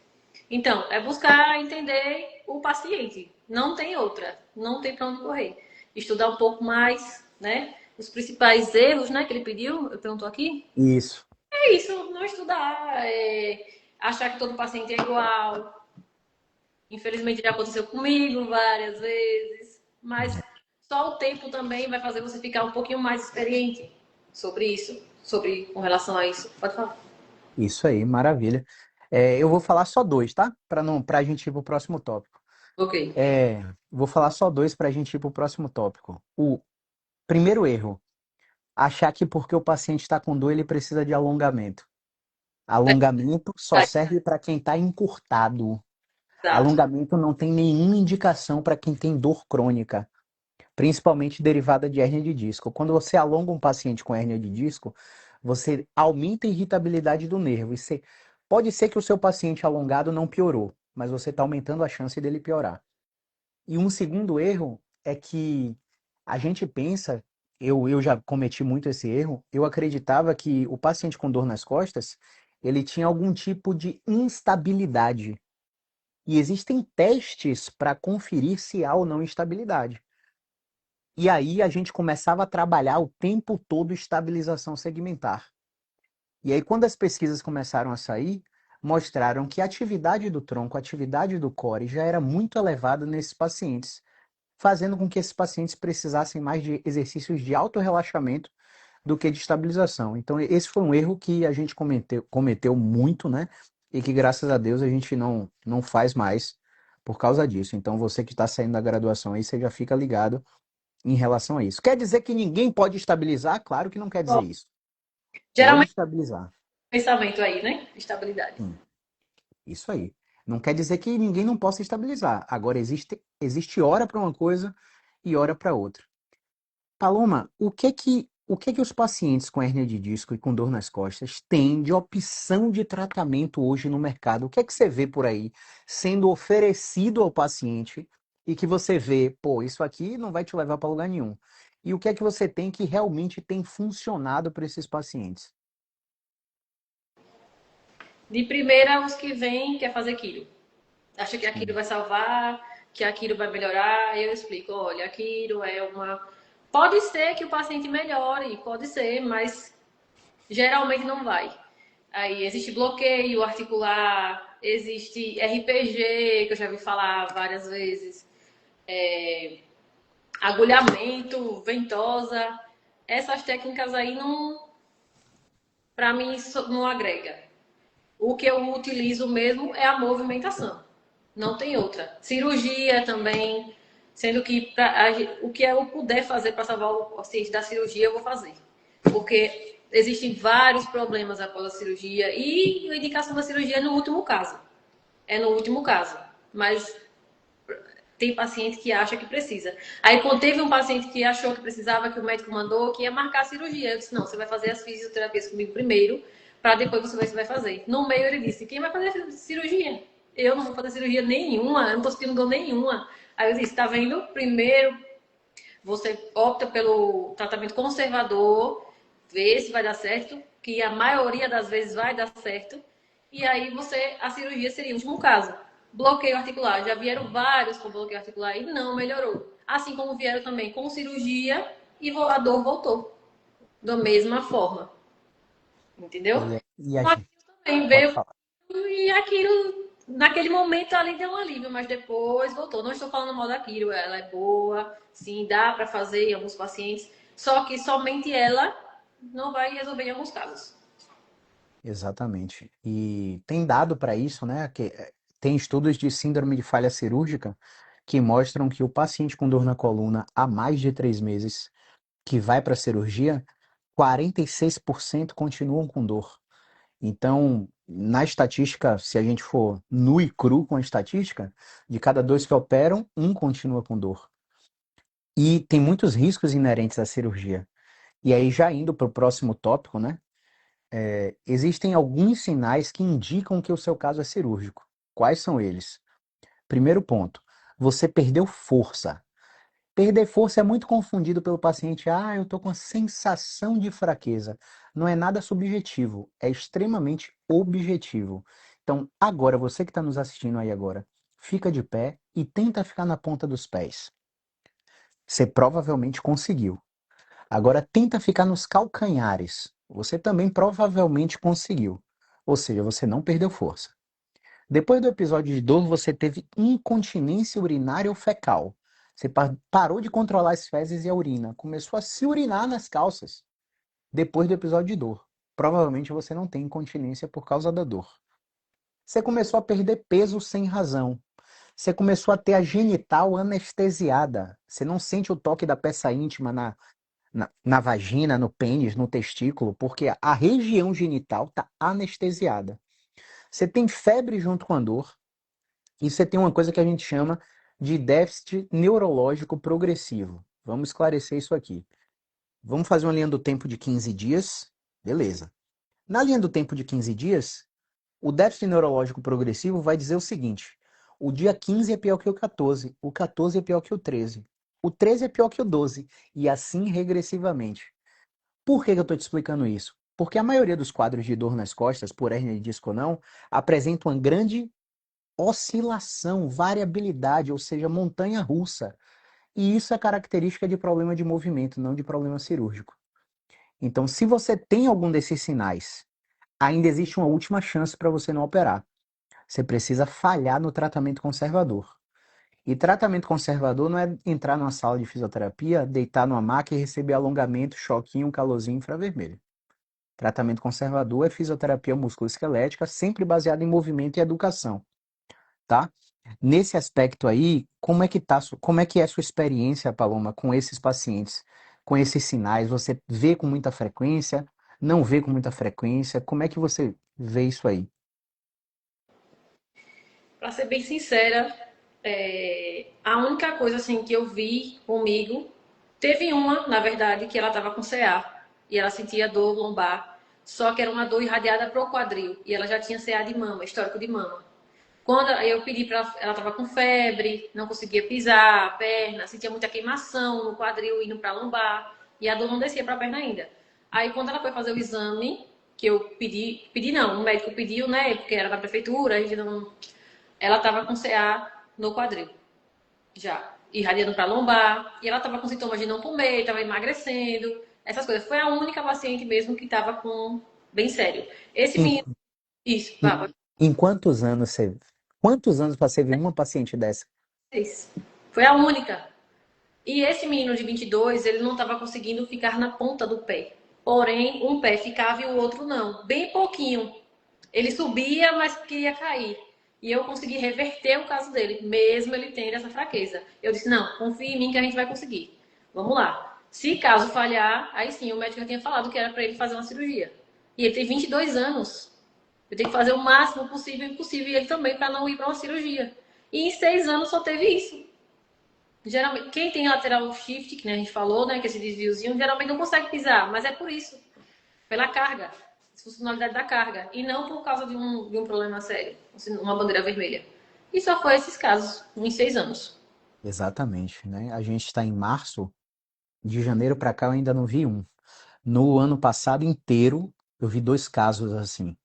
Então, é buscar entender o paciente, não tem outra, não tem para onde correr. Estudar um pouco mais, né? Os principais erros, né, que ele pediu, eu perguntou aqui,
Isso.
é isso, não estudar, achar que todo paciente é igual. Infelizmente já aconteceu comigo várias vezes, mas só o tempo também vai fazer você ficar um pouquinho mais experiente sobre isso, com relação a isso. Pode falar.
Isso aí, maravilha. Eu vou falar só dois, tá? Para a gente ir para o próximo tópico.
Ok.
Vou falar só dois para a gente ir para o próximo tópico. O primeiro erro, achar que porque o paciente está com dor, ele precisa de alongamento. Alongamento só serve para quem está encurtado.
Exato.
Alongamento não tem nenhuma indicação para quem tem dor crônica, principalmente derivada de hérnia de disco. Quando você alonga um paciente com hérnia de disco, você aumenta a irritabilidade do nervo. Pode ser que o seu paciente alongado não piorou, mas você está aumentando a chance dele piorar. E um segundo erro é que a gente pensa, eu já cometi muito esse erro, eu acreditava que o paciente com dor nas costas, ele tinha algum tipo de instabilidade. E existem testes para conferir se há ou não instabilidade. E aí a gente começava a trabalhar o tempo todo estabilização segmentar. E aí quando as pesquisas começaram a sair, mostraram que a atividade do tronco, a atividade do core já era muito elevada nesses pacientes, fazendo com que esses pacientes precisassem mais de exercícios de autorrelaxamento do que de estabilização. Então, esse foi um erro que a gente cometeu muito, né? E que, graças a Deus, a gente não faz mais por causa disso. Então, você que está saindo da graduação aí, você já fica ligado em relação a isso. Quer dizer que ninguém pode estabilizar? Claro que não quer dizer isso. Pode
Geralmente,
estabilizar.
pensamento aí, né? Estabilidade.
Sim, isso aí. Não quer dizer que ninguém não possa estabilizar. Agora, existe hora para uma coisa e hora para outra. Paloma, o que que os pacientes com hérnia de disco e com dor nas costas têm de opção de tratamento hoje no mercado? O que é que você vê por aí sendo oferecido ao paciente e que você vê, pô, isso aqui não vai te levar para lugar nenhum? E o que é que você tem que realmente tem funcionado para esses pacientes?
De primeira, os que vêm quer fazer quiro. Acha que aquilo
Sim,
vai salvar, que aquilo vai melhorar. Eu explico, olha, aquilo é uma. Pode ser que o paciente melhore, pode ser, mas geralmente não vai. Aí existe bloqueio articular, existe RPG, que eu já vi falar várias vezes, agulhamento, ventosa. Essas técnicas aí não, para mim, isso não agrega. O que eu utilizo mesmo é a movimentação. Não tem outra. Cirurgia também, sendo que o que eu puder fazer para salvar o paciente da cirurgia, eu vou fazer. Porque existem vários problemas após a cirurgia e a indicação da cirurgia é no último caso. É no último caso. Mas tem paciente que acha que precisa. Aí, quando teve um paciente que achou que precisava, que o médico mandou, que ia marcar a cirurgia. Eu disse, não, você vai fazer as fisioterapias comigo primeiro, para depois você ver se vai fazer. No meio ele disse, quem vai fazer cirurgia? Eu não vou fazer cirurgia nenhuma, eu não tô sentindo dor nenhuma. Aí eu disse, tá vendo? Primeiro você opta pelo tratamento conservador, vê se vai dar certo, que a maioria das vezes vai dar certo, e aí a cirurgia seria o último caso. Bloqueio articular, já vieram vários com bloqueio articular e não melhorou. Assim como vieram também com cirurgia e a dor voltou. Da mesma forma. Entendeu?
olha, e a
Só que
gente
também
pode
veio
falar.
e aquilo, naquele momento ali deu um alívio, mas depois voltou. Não estou falando mal daquilo, ela é boa, sim, dá para fazer em alguns pacientes, só que somente ela não vai resolver em alguns casos.
Exatamente. E tem dado para isso, né? Que tem estudos de síndrome de falha cirúrgica que mostram que o paciente com dor na coluna há mais de 3 meses que vai para a cirurgia, 46% continuam com dor. Então, na estatística, se a gente for nu e cru com a estatística, de cada dois que operam, um continua com dor. E tem muitos riscos inerentes à cirurgia. E aí, já indo para o próximo tópico, né? Existem alguns sinais que indicam que o seu caso é cirúrgico. Quais são eles? Primeiro ponto, você perdeu força. Perder força é muito confundido pelo paciente. Ah, eu estou com a sensação de fraqueza. Não é nada subjetivo, é extremamente objetivo. Então, agora, você que está nos assistindo aí agora, fica de pé e tenta ficar na ponta dos pés. Você provavelmente conseguiu. Agora, tenta ficar nos calcanhares. Você também provavelmente conseguiu. Ou seja, você não perdeu força. Depois do episódio de dor, você teve incontinência urinária ou fecal. Você parou de controlar as fezes e a urina, começou a se urinar nas calças. Depois do episódio de dor. Provavelmente você não tem incontinência por causa da dor. Você começou a perder peso sem razão. Você começou a ter a genital anestesiada. Você não sente o toque da peça íntima na vagina, no pênis, no testículo, porque a região genital está anestesiada. Você tem febre junto com a dor. E você tem uma coisa que a gente chama de déficit neurológico progressivo. Vamos esclarecer isso aqui. Vamos fazer uma linha do tempo de 15 dias. Beleza. Na linha do tempo de 15 dias, o déficit neurológico progressivo vai dizer o seguinte: o dia 15 é pior que o 14 é pior que o 13 é pior que o 12, e assim regressivamente. Por que que eu estou te explicando isso? Porque a maioria dos quadros de dor nas costas, por hérnia de disco ou não, apresentam uma grande oscilação, variabilidade, ou seja, montanha-russa. E isso é característica de problema de movimento, não de problema cirúrgico. Então, se você tem algum desses sinais, ainda existe uma última chance para você não operar. Você precisa falhar no tratamento conservador. E tratamento conservador não é entrar numa sala de fisioterapia, deitar numa maca e receber alongamento, choquinho, calorzinho infravermelho. Tratamento conservador é fisioterapia musculoesquelética, sempre baseada em movimento e educação, tá? Nesse aspecto aí, como é que é a sua experiência, Paloma, com esses pacientes, com esses sinais? Você vê com muita frequência? Não vê com muita frequência? Como é que você vê isso aí?
Para ser bem sincera, a única coisa assim que eu vi comigo, teve uma, na verdade, que ela estava com CA e ela sentia dor lombar, só que era uma dor irradiada pro quadril e ela já tinha CA de mama, histórico de mama. Quando eu pedi para ela estava com febre, não conseguia pisar a perna, sentia muita queimação no quadril indo para lombar e a dor não descia para a perna ainda. Aí quando ela foi fazer o exame, que eu pedi não, o médico pediu, né, porque era da prefeitura, a gente não, ela estava com CA no quadril, já, irradiando para lombar, e ela estava com sintomas de não comer, estava emagrecendo, essas coisas. Foi a única paciente mesmo que estava com bem sério. Esse
Em,
menino, isso,
em,
Papa,
em quantos anos você ver uma paciente dessa?
foi a única. E esse menino de 22, ele não estava conseguindo ficar na ponta do pé. Porém, um pé ficava e o outro não. Bem pouquinho. Ele subia, mas queria cair. E eu consegui reverter o caso dele, mesmo ele tendo essa fraqueza. Eu disse: não, confia em mim que a gente vai conseguir. Vamos lá. Se caso falhar, aí sim, o médico já tinha falado que era para ele fazer uma cirurgia. E ele tem 22 anos. Eu tenho que fazer o máximo possível e impossível. E ele também, para não ir para uma cirurgia. E em 6 anos só teve isso. Geralmente, quem tem lateral shift, que a gente falou, né, que é esse desviozinho, geralmente não consegue pisar, mas é por isso, pela carga, funcionalidade da carga, e não por causa de um problema sério, assim, uma bandeira vermelha. E só foi esses casos em 6 anos.
Exatamente, né? A gente está em março, de janeiro para cá eu ainda não vi um. No ano passado inteiro, eu vi dois casos assim.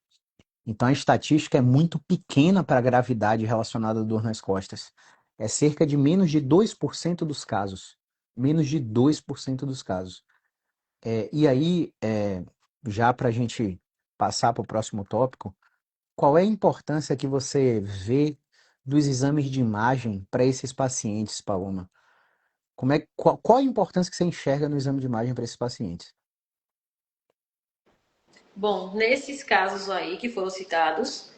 Então a estatística é muito pequena para a gravidade relacionada à dor nas costas. É cerca de menos de 2% dos casos. Menos de 2% dos casos. E aí, já para a gente passar para o próximo tópico, qual é a importância que você vê dos exames de imagem para esses pacientes, Paloma? Qual a importância que você enxerga no exame de imagem para esses pacientes?
Bom, nesses casos aí que foram citados,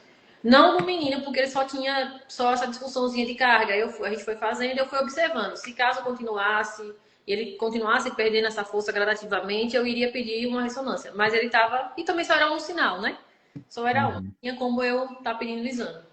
não do menino, porque ele só tinha só essa disfunçãozinha de carga. A gente foi fazendo, eu fui observando. Se caso continuasse, ele continuasse perdendo essa força gradativamente, eu iria pedir uma ressonância. Mas ele estava. E também só era um sinal, né? Só era um.
Uhum.
Tinha como eu estar pedindo o exame.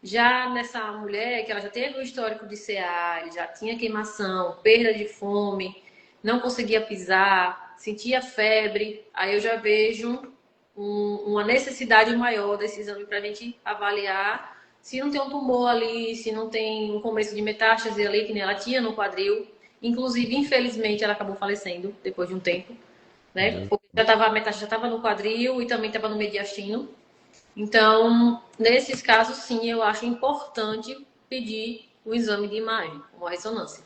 Já nessa mulher, que ela já teve um histórico de CA, ele já tinha queimação, perda de fome, não conseguia pisar, sentia febre, aí eu já vejo uma necessidade maior desse exame para a gente avaliar se não tem um tumor ali, se não tem um começo de metástase ali, que nem ela tinha no quadril. Inclusive, infelizmente, ela acabou falecendo depois de um tempo, né?
Deus.
Porque a metástase já estava no quadril e também estava no mediastino. Então, nesses casos, sim, eu acho importante pedir o exame de imagem, uma ressonância.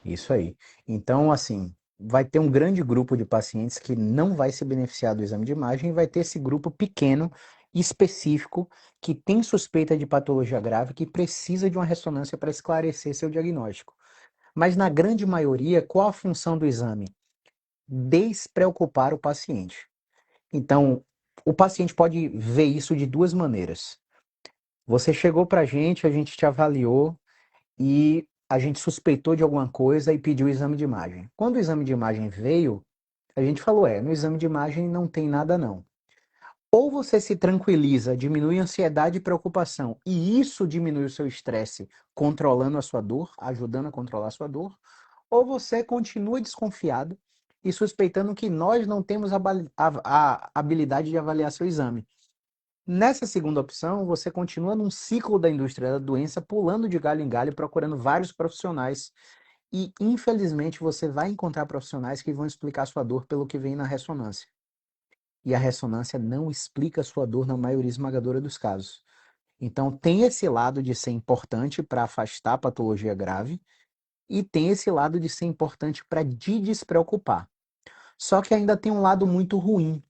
Isso aí. Então, assim, vai ter um grande grupo de pacientes que não vai se beneficiar do exame de imagem e vai ter esse grupo pequeno, específico, que tem suspeita de patologia grave, que precisa de uma ressonância para esclarecer seu diagnóstico. Mas na grande maioria, qual a função do exame? Despreocupar o paciente. Então, o paciente pode ver isso de duas maneiras. Você chegou para a gente te avaliou e a gente suspeitou de alguma coisa e pediu o exame de imagem. Quando o exame de imagem veio, a gente falou: no exame de imagem não tem nada não. Ou você se tranquiliza, diminui a ansiedade e preocupação, e isso diminui o seu estresse, controlando a sua dor, ajudando a controlar a sua dor, ou você continua desconfiado e suspeitando que nós não temos a habilidade de avaliar seu exame. Nessa segunda opção, você continua num ciclo da indústria da doença, pulando de galho em galho, procurando vários profissionais. E, infelizmente, você vai encontrar profissionais que vão explicar sua dor pelo que vem na ressonância. E a ressonância não explica sua dor na maioria esmagadora dos casos. Então, tem esse lado de ser importante para afastar a patologia grave e tem esse lado de ser importante para te despreocupar. Só que ainda tem um lado muito ruim.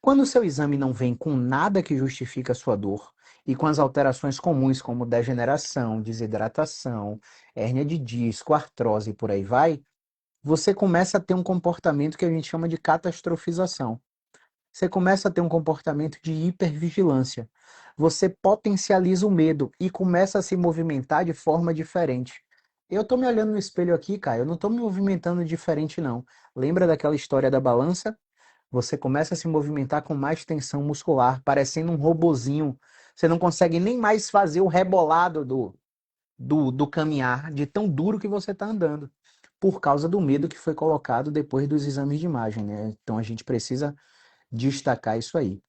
Quando o seu exame não vem com nada que justifique a sua dor e com as alterações comuns como degeneração, desidratação, hérnia de disco, artrose e por aí vai, você começa a ter um comportamento que a gente chama de catastrofização. Você começa a ter um comportamento de hipervigilância. Você potencializa o medo e começa a se movimentar de forma diferente. Eu tô me olhando no espelho aqui, cara, eu não tô me movimentando diferente, não. Lembra daquela história da balança? Você começa a se movimentar com mais tensão muscular, parecendo um robozinho. Você não consegue nem mais fazer o rebolado do caminhar, de tão duro que você está andando, por causa do medo que foi colocado depois dos exames de imagem, né? Então a gente precisa destacar isso aí.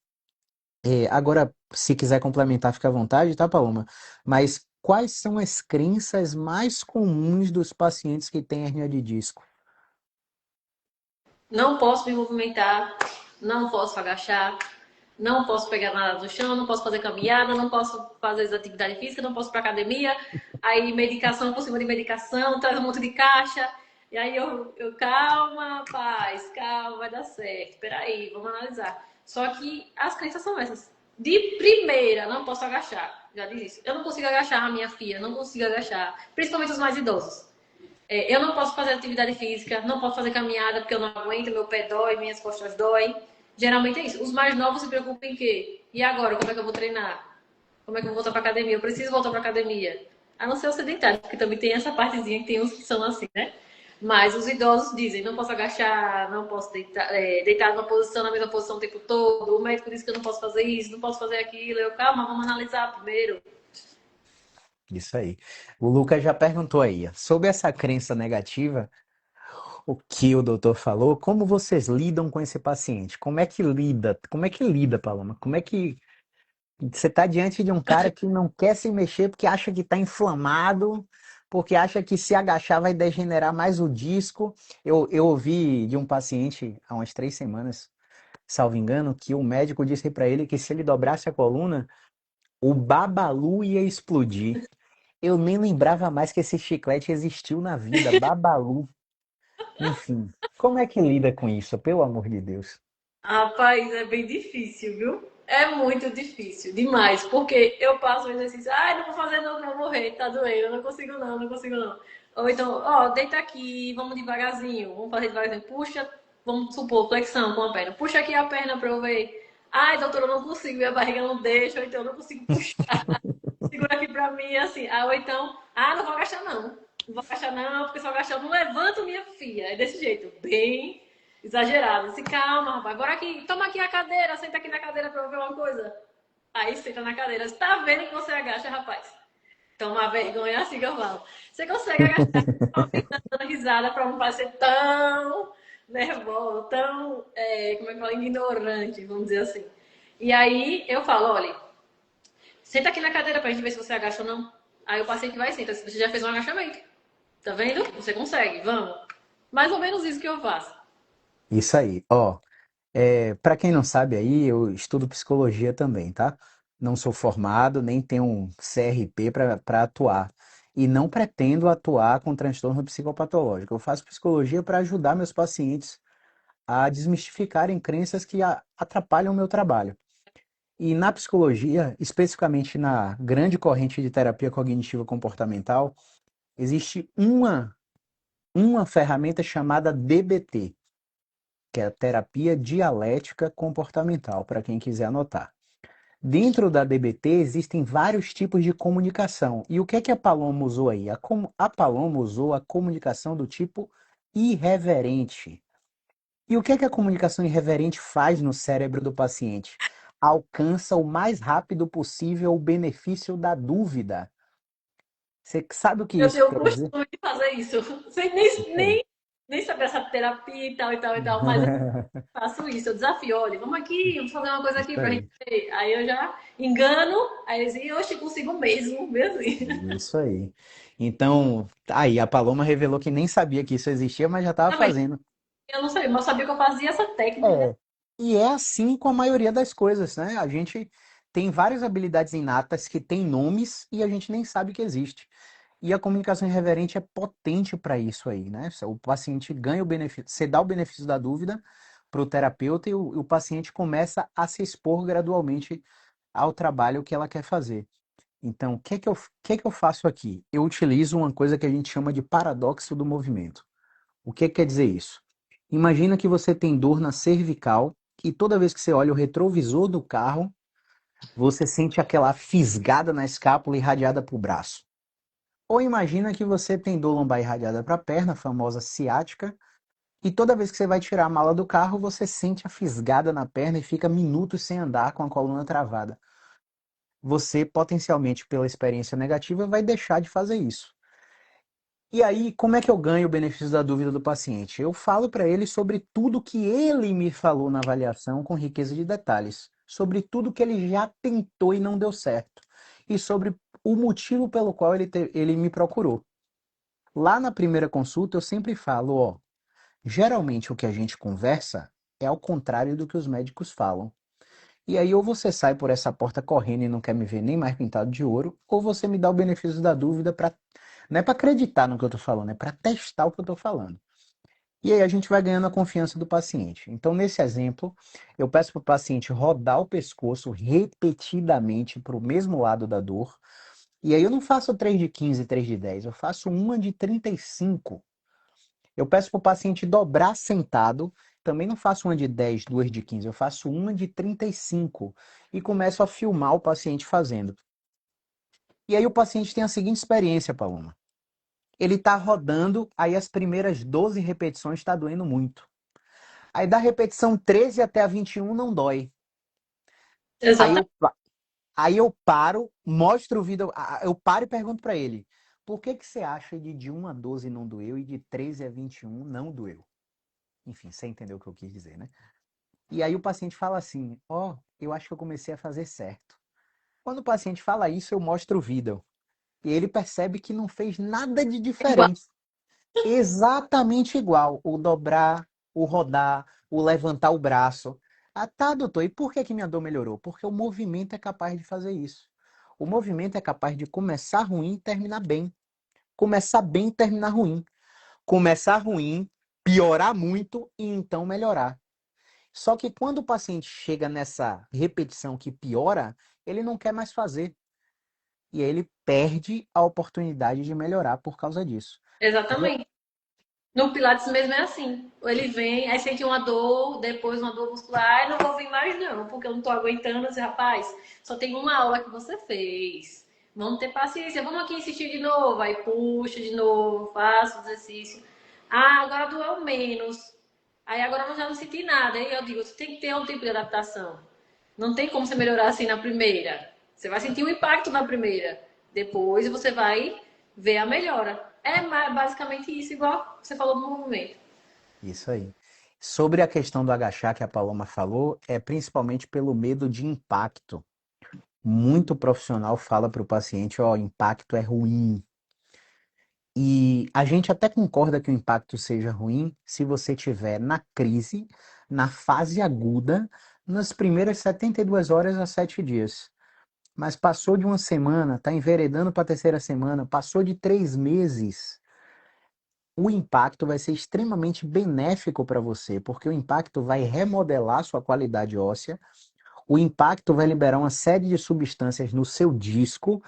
Agora, se quiser complementar, fica à vontade, tá, Paloma? Mas quais são as crenças mais comuns dos pacientes que têm hernia de disco?
Não posso me movimentar, não posso agachar, não posso pegar nada do chão, não posso fazer caminhada, não posso fazer atividade física, não posso ir pra academia. Aí medicação por cima de medicação, traz um monte de caixa. E aí calma, paz, calma, vai dar certo. Peraí, vamos analisar. Só que as crenças são essas. De primeira, não posso agachar. Já disse isso. Eu não consigo agachar a minha filha, não consigo agachar. Principalmente os mais idosos. Eu não posso fazer atividade física, não posso fazer caminhada porque eu não aguento, meu pé dói, minhas costas doem. Geralmente é isso. Os mais novos se preocupam em quê? E agora, como é que eu vou treinar? Como é que eu vou voltar pra academia? Eu preciso voltar pra academia. A não ser o sedentário, porque também tem essa partezinha que tem uns que são assim, né? Mas os idosos dizem, não posso agachar, não posso deitar numa posição, na mesma posição o tempo todo. O médico disse que eu não posso fazer isso, não posso fazer aquilo. Eu, calma, vamos analisar primeiro.
Isso aí. O Lucas já perguntou aí, sobre essa crença negativa, o que o doutor falou, como vocês lidam com esse paciente? Como é que lida? Como é que lida, Paloma? Como é que você está diante de um cara que não quer se mexer porque acha que está inflamado, porque acha que se agachar vai degenerar mais o disco? Eu ouvi de um paciente há umas 3 semanas, salvo engano, que o médico disse para ele que se ele dobrasse a coluna, o Babalu ia explodir. Eu nem lembrava mais que esse chiclete existiu na vida, Babalu. Enfim, como é que lida com isso, pelo amor de Deus?
Rapaz, é bem difícil, viu? É muito difícil, demais. Porque eu passo o exercício, ai, não vou fazer não, que eu vou morrer, tá doendo, eu não consigo não, não consigo não. Ou então, ó, deita aqui, vamos devagarzinho, vamos fazer devagarzinho, puxa, vamos supor, flexão com a perna, puxa aqui a perna pra eu ver. Ai, doutora, eu não consigo, minha barriga não deixa, ou então eu não consigo puxar, segura aqui pra mim, assim. Ah, ou então, não vou agachar não, não vou agachar não, porque se eu agachar eu não levanto minha filha. É desse jeito, bem exagerado. Se calma, rapaz. Agora aqui, toma aqui a cadeira, senta aqui na cadeira pra eu ver uma coisa. Aí senta na cadeira. Você tá vendo que você agacha, rapaz? Toma vergonha assim que eu falo. Você consegue agachar dando risada pra não parecer tão nervoso, tão, como é que fala, ignorante, vamos dizer assim. E aí eu falo, olha, senta aqui na cadeira pra gente ver se você agacha ou não. Aí o paciente vai e senta. Você já fez um agachamento. Tá vendo? Você consegue, vamos. Mais ou menos isso que eu faço.
Isso aí, ó. Para quem não sabe aí, eu estudo psicologia também, tá? Não sou formado, nem tenho um CRP para atuar. E não pretendo atuar com transtorno psicopatológico. Eu faço psicologia para ajudar meus pacientes a desmistificarem crenças que atrapalham o meu trabalho. E na psicologia, especificamente na grande corrente de terapia cognitiva comportamental, existe uma ferramenta chamada DBT, que é a terapia dialética comportamental, para quem quiser anotar. Dentro da DBT existem vários tipos de comunicação. E o que é que a Paloma usou aí? A Paloma usou a comunicação do tipo irreverente. E o que é que a comunicação irreverente faz no cérebro do paciente? Alcança o mais rápido possível o benefício da dúvida. Você sabe o que
Eu
isso
tenho o
quer dizer?
costume de fazer isso. Sem
Isso aí.
nem nem sabia essa terapia e tal, mas eu faço isso, eu desafio, olha, vamos aqui, vamos fazer uma coisa
Isso
aqui pra gente
aí.
ver. Aí eu já engano, aí eles dizem, oxe, consigo mesmo, mesmo assim.
Isso aí. Então, aí a Paloma revelou que nem sabia que isso existia, mas já estava
Também,
fazendo.
eu não sabia, mas eu sabia que eu fazia essa técnica.
É. E é assim com a maioria das coisas, né? A gente tem várias habilidades inatas que têm nomes e a gente nem sabe que existe. E a comunicação irreverente é potente para isso aí, né? O paciente ganha o benefício, você dá o benefício da dúvida para o terapeuta e o paciente começa a se expor gradualmente ao trabalho que ela quer fazer. Então, o que é que eu faço aqui? Eu utilizo uma coisa que a gente chama de paradoxo do movimento. O que quer dizer isso? Imagina que você tem dor na cervical e toda vez que você olha o retrovisor do carro, você sente aquela fisgada na escápula irradiada para o braço. Ou imagina que você tem dor lombar irradiada para a perna, a famosa ciática, e toda vez que você vai tirar a mala do carro, você sente a fisgada na perna e fica minutos sem andar com a coluna travada. Você, potencialmente, pela experiência negativa, vai deixar de fazer isso. E aí, como é que eu ganho o benefício da dúvida do paciente? Eu falo para ele sobre tudo que ele me falou na avaliação, com riqueza de detalhes, sobre tudo que ele já tentou e não deu certo, e sobre o motivo pelo qual ele me procurou. Lá na primeira consulta, eu sempre falo, ó, geralmente o que a gente conversa é ao contrário do que os médicos falam. E aí, ou você sai por essa porta correndo e não quer me ver nem mais pintado de ouro, ou você me dá o benefício da dúvida para não é para acreditar no que eu estou falando, é para testar o que eu estou falando. E aí a gente vai ganhando a confiança do paciente. Então, nesse exemplo, eu peço para o paciente rodar o pescoço repetidamente para o mesmo lado da dor. E aí eu não faço 3 de 15, 3 de 10, eu faço uma de 35. Eu peço para o paciente dobrar sentado. Também não faço uma de 10, duas de 15, eu faço uma de 35. E começo a filmar o paciente fazendo. E aí o paciente tem a seguinte experiência, Paloma. Ele está rodando, aí as primeiras 12 repetições está doendo muito. Aí da repetição 13 até a 21 não dói. Aí
Exatamente.
eu, aí eu paro, mostro o vídeo, eu paro e pergunto para ele, por que que você acha de 1 a 12 não doeu e de 13 a 21 não doeu? Enfim, você entendeu o que eu quis dizer, né? E aí o paciente fala assim, ó, eu acho que eu comecei a fazer certo. Quando o paciente fala isso, eu mostro o vídeo. E ele percebe que não fez nada de
Igual.
diferente. Exatamente igual. O dobrar, o rodar, o levantar o braço. Ah, tá, doutor. E por que que minha dor melhorou? Porque o movimento é capaz de fazer isso. O movimento é capaz de começar ruim e terminar bem. Começar bem e terminar ruim. Começar ruim, piorar muito e então melhorar. Só que quando o paciente chega nessa repetição que piora, ele não quer mais fazer. E aí ele perde a oportunidade de melhorar por causa disso.
Exatamente. No Pilates mesmo é assim. Ele vem, aí sente uma dor, depois uma dor muscular, ai, não vou vir mais não, porque eu não tô aguentando. Assim, rapaz, só tem uma aula que você fez. Vamos ter paciência, vamos aqui insistir de novo. Aí puxa de novo, faço o exercício. Ah, agora doeu menos. Aí agora eu já não senti nada. Aí eu digo, você tem que ter um tempo de adaptação. Não tem como você melhorar assim na primeira. Você vai sentir um impacto na primeira. Depois você vai ver a melhora. É basicamente isso, igual você falou do movimento.
Isso aí. Sobre a questão do agachar que a Paloma falou, é principalmente pelo medo de impacto. Muito profissional fala para o paciente, ó, impacto é ruim. E a gente até concorda que o impacto seja ruim se você tiver na crise, na fase aguda, nas primeiras 72 horas a 7 dias. Mas passou de uma semana, está enveredando para a terceira semana, passou de 3 meses, o impacto vai ser extremamente benéfico para você, porque o impacto vai remodelar sua qualidade óssea, o impacto vai liberar uma série de substâncias no seu disco,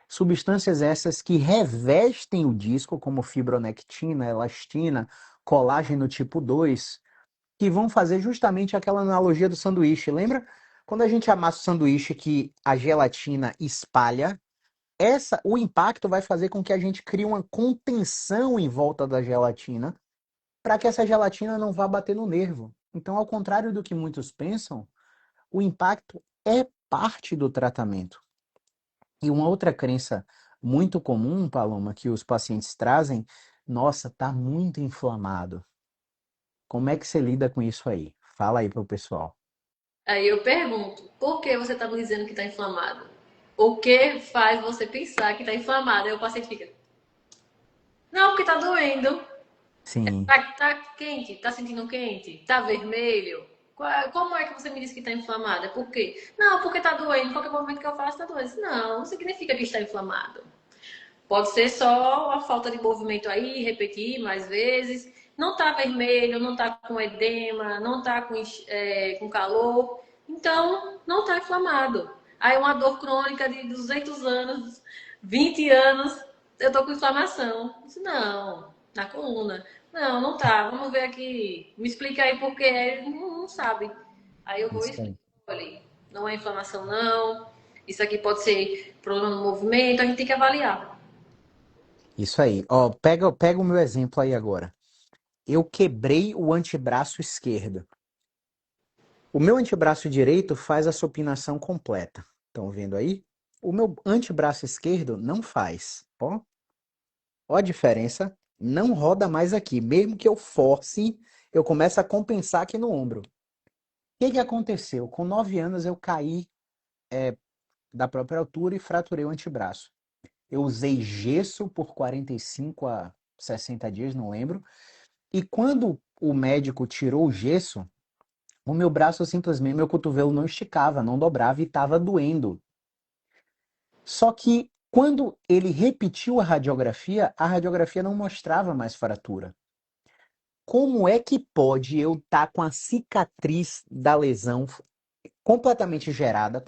substâncias essas que revestem o disco, como fibronectina, elastina, colágeno tipo 2, que vão fazer justamente aquela analogia do sanduíche. Lembra? Quando a gente amassa o sanduíche que a gelatina espalha, o impacto vai fazer com que a gente crie uma contenção em volta da gelatina para que essa gelatina não vá bater no nervo. Então, ao contrário do que muitos pensam, o impacto é parte do tratamento. E uma outra crença muito comum, Paloma, que os pacientes trazem, nossa, tá muito inflamado. Como é que você lida com isso aí? Fala aí pro pessoal.
Aí eu pergunto, por que você está me dizendo que está inflamado? O que faz você pensar que está inflamado? Aí o paciente fica, não, porque está doendo.
Sim,
Tá quente? Tá sentindo quente? Tá vermelho? Como é que você me disse que tá inflamado? É por quê? Não, porque tá doendo. Qualquer movimento que eu faço tá doendo. Não, não significa que está inflamado. Pode ser só a falta de movimento aí, repetir mais vezes. Não tá vermelho, não tá com edema, não tá com calor. Então, não tá inflamado. Aí uma dor crônica de 200 anos, 20 anos, eu tô com inflamação. Não, na coluna. Não, não tá. Vamos ver aqui. Me explica aí por quê. Ele não sabe. Aí eu vou
isso
explicar.
aí.
Olha, não é inflamação, não. Isso aqui pode ser problema no movimento. A gente tem que avaliar.
Isso aí. Ó, pega o meu exemplo aí agora. Eu quebrei o antebraço esquerdo. O meu antebraço direito faz a supinação completa. Estão vendo aí? O meu antebraço esquerdo não faz. Ó a diferença. Não roda mais aqui. Mesmo que eu force, eu começo a compensar aqui no ombro. O que que aconteceu? Com 9 anos eu caí da própria altura e fraturei o antebraço. Eu usei gesso por 45 a 60 dias, não lembro. E quando o médico tirou o gesso, o meu braço simplesmente, meu cotovelo não esticava, não dobrava e estava doendo. Só que quando ele repetiu a radiografia não mostrava mais fratura. Como é que pode eu estar com a cicatriz da lesão completamente gerada,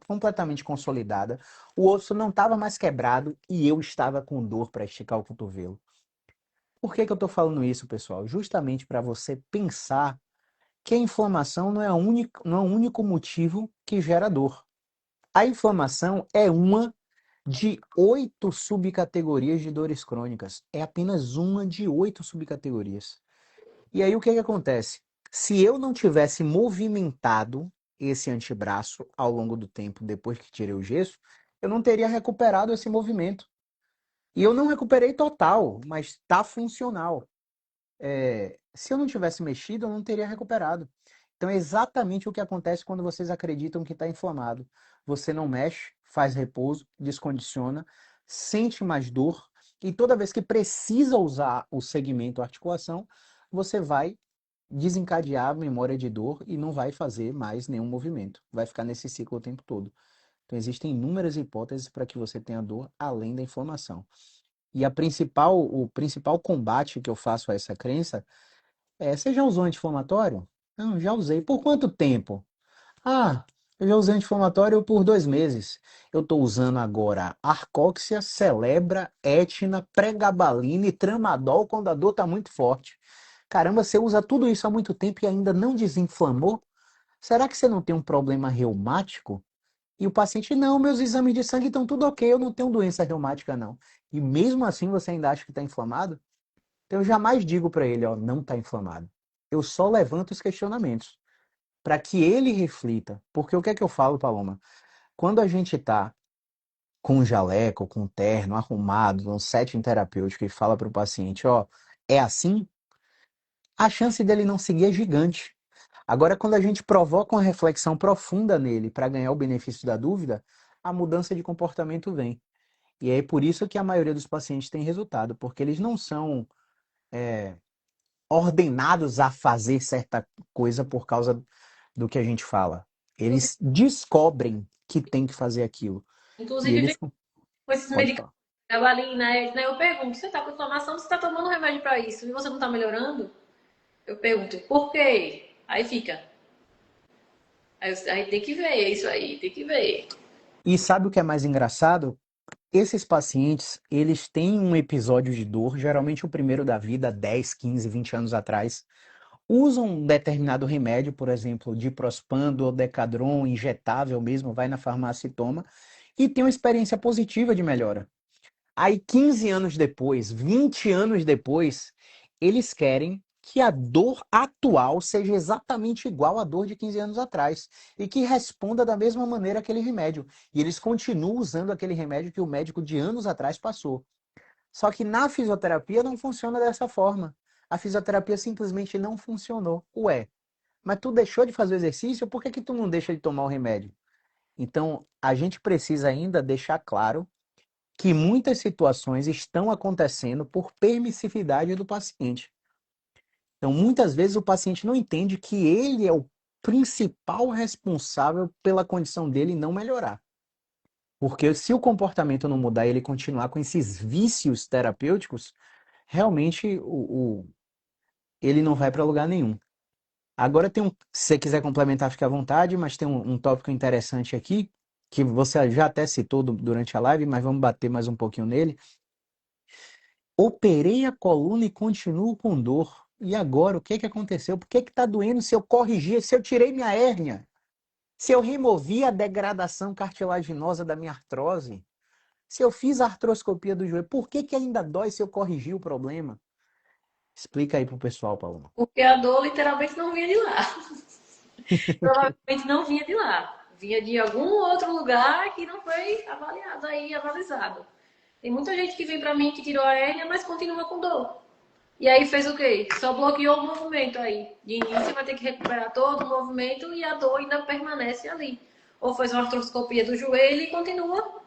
completamente consolidada, o osso não estava mais quebrado e eu estava com dor para esticar o cotovelo? Por que que eu estou falando isso, pessoal? Justamente para você pensar que a inflamação não é o único motivo que gera dor. A inflamação é uma de 8 subcategorias de dores crônicas. É apenas uma de 8 subcategorias. E aí o que que acontece? Se eu não tivesse movimentado esse antebraço ao longo do tempo, depois que tirei o gesso, eu não teria recuperado esse movimento. E eu não recuperei total, mas está funcional. Se eu não tivesse mexido, eu não teria recuperado. Então é exatamente o que acontece quando vocês acreditam que está inflamado. Você não mexe, faz repouso, descondiciona, sente mais dor, e toda vez que precisa usar o segmento articulação, você vai desencadear a memória de dor e não vai fazer mais nenhum movimento. Vai ficar nesse ciclo o tempo todo. Então existem inúmeras hipóteses para que você tenha dor além da inflamação. E o principal combate que eu faço a essa crença você já usou anti-inflamatório? Não, já usei. Por quanto tempo? Ah, eu já usei anti-inflamatório por 2 meses. Eu estou usando agora Arcóxia, Celebra, Etna, Pregabalina e Tramadol quando a dor está muito forte. Caramba, você usa tudo isso há muito tempo e ainda não desinflamou? Será que você não tem um problema reumático? E o paciente, não, meus exames de sangue estão tudo ok, eu não tenho doença reumática não. E mesmo assim você ainda acha que está inflamado? Então eu jamais digo para ele, ó, não está inflamado. Eu só levanto os questionamentos para que ele reflita. Porque o que é que eu falo, Paloma? Quando a gente está com um jaleco, com um terno, arrumado, num setting terapêutico e fala para o paciente, ó, é assim, a chance dele não seguir é gigante. Agora, quando a gente provoca uma reflexão profunda nele para ganhar o benefício da dúvida, a mudança de comportamento vem. E é por isso que a maioria dos pacientes tem resultado, porque eles não são ordenados a fazer certa coisa por causa do que a gente fala.
Inclusive,
Eles descobrem que tem que fazer aquilo. E
inclusive vem
eles.
com esses
Pode
medicamentos.
falar.
Gabalina, Edna, eu pergunto, você está com inflamação, você está tomando remédio para isso e você não está melhorando? Eu pergunto, por quê? Aí fica. Aí tem que ver isso aí, tem que ver.
E sabe o que é mais engraçado? Esses pacientes, eles têm um episódio de dor, geralmente o primeiro da vida, 10, 15, 20 anos atrás, usam um determinado remédio, por exemplo, diprospan, ou Decadron, injetável mesmo, vai na farmácia e toma, e tem uma experiência positiva de melhora. Aí, 15 anos depois, 20 anos depois, eles querem que a dor atual seja exatamente igual à dor de 15 anos atrás e que responda da mesma maneira aquele remédio. E eles continuam usando aquele remédio que o médico de anos atrás passou. Só que na fisioterapia não funciona dessa forma. a fisioterapia simplesmente não funcionou. Ué, mas tu deixou de fazer o exercício, por que que tu não deixa de tomar o remédio? Então, a gente precisa ainda deixar claro que muitas situações estão acontecendo por permissividade do paciente. Então, muitas vezes o paciente não entende que ele é o principal responsável pela condição dele não melhorar. Porque se o comportamento não mudar e ele continuar com esses vícios terapêuticos, realmente ele não vai para lugar nenhum. Agora se você quiser complementar, fique à vontade, mas tem um tópico interessante aqui, que você já até citou durante a live, mas vamos bater mais um pouquinho nele. Operei a coluna e continuo com dor. E agora, o que que aconteceu? Por que que tá doendo se eu corrigi, se eu tirei minha hérnia? Se eu removi a degradação cartilaginosa da minha artrose? Se eu fiz a artroscopia do joelho, por que que ainda dói se eu corrigir o problema? Explica aí pro pessoal, Paulo.
Porque a dor literalmente não vinha de lá. Provavelmente não vinha de lá. Vinha de algum outro lugar que não foi avaliado aí, analisado. Tem muita gente que vem pra mim que tirou a hérnia, mas continua com dor. E aí fez o quê? Só bloqueou o movimento aí. De início vai ter que recuperar todo o movimento e a dor ainda permanece ali. Ou fez uma artroscopia do joelho e continua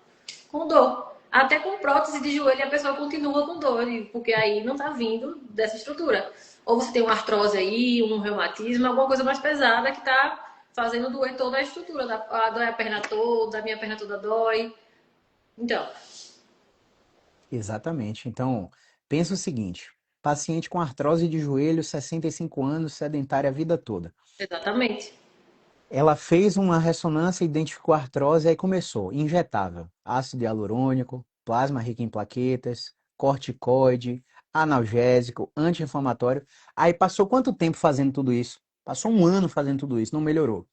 com dor. Até com prótese de joelho a pessoa continua com dor, porque aí não tá vindo dessa estrutura. Ou você tem uma artrose aí, um reumatismo, alguma coisa mais pesada que tá fazendo doer toda a estrutura. Dói a perna toda, a minha perna toda dói. Então,
Exatamente. Então, pensa o seguinte: paciente com artrose de joelho, 65 anos, sedentária a vida toda.
exatamente.
Ela fez uma ressonância, identificou a artrose, aí começou. Injetável, ácido hialurônico, plasma rico em plaquetas, corticoide, analgésico, anti-inflamatório. Aí passou quanto tempo fazendo tudo isso? Passou um ano fazendo tudo isso, não melhorou. O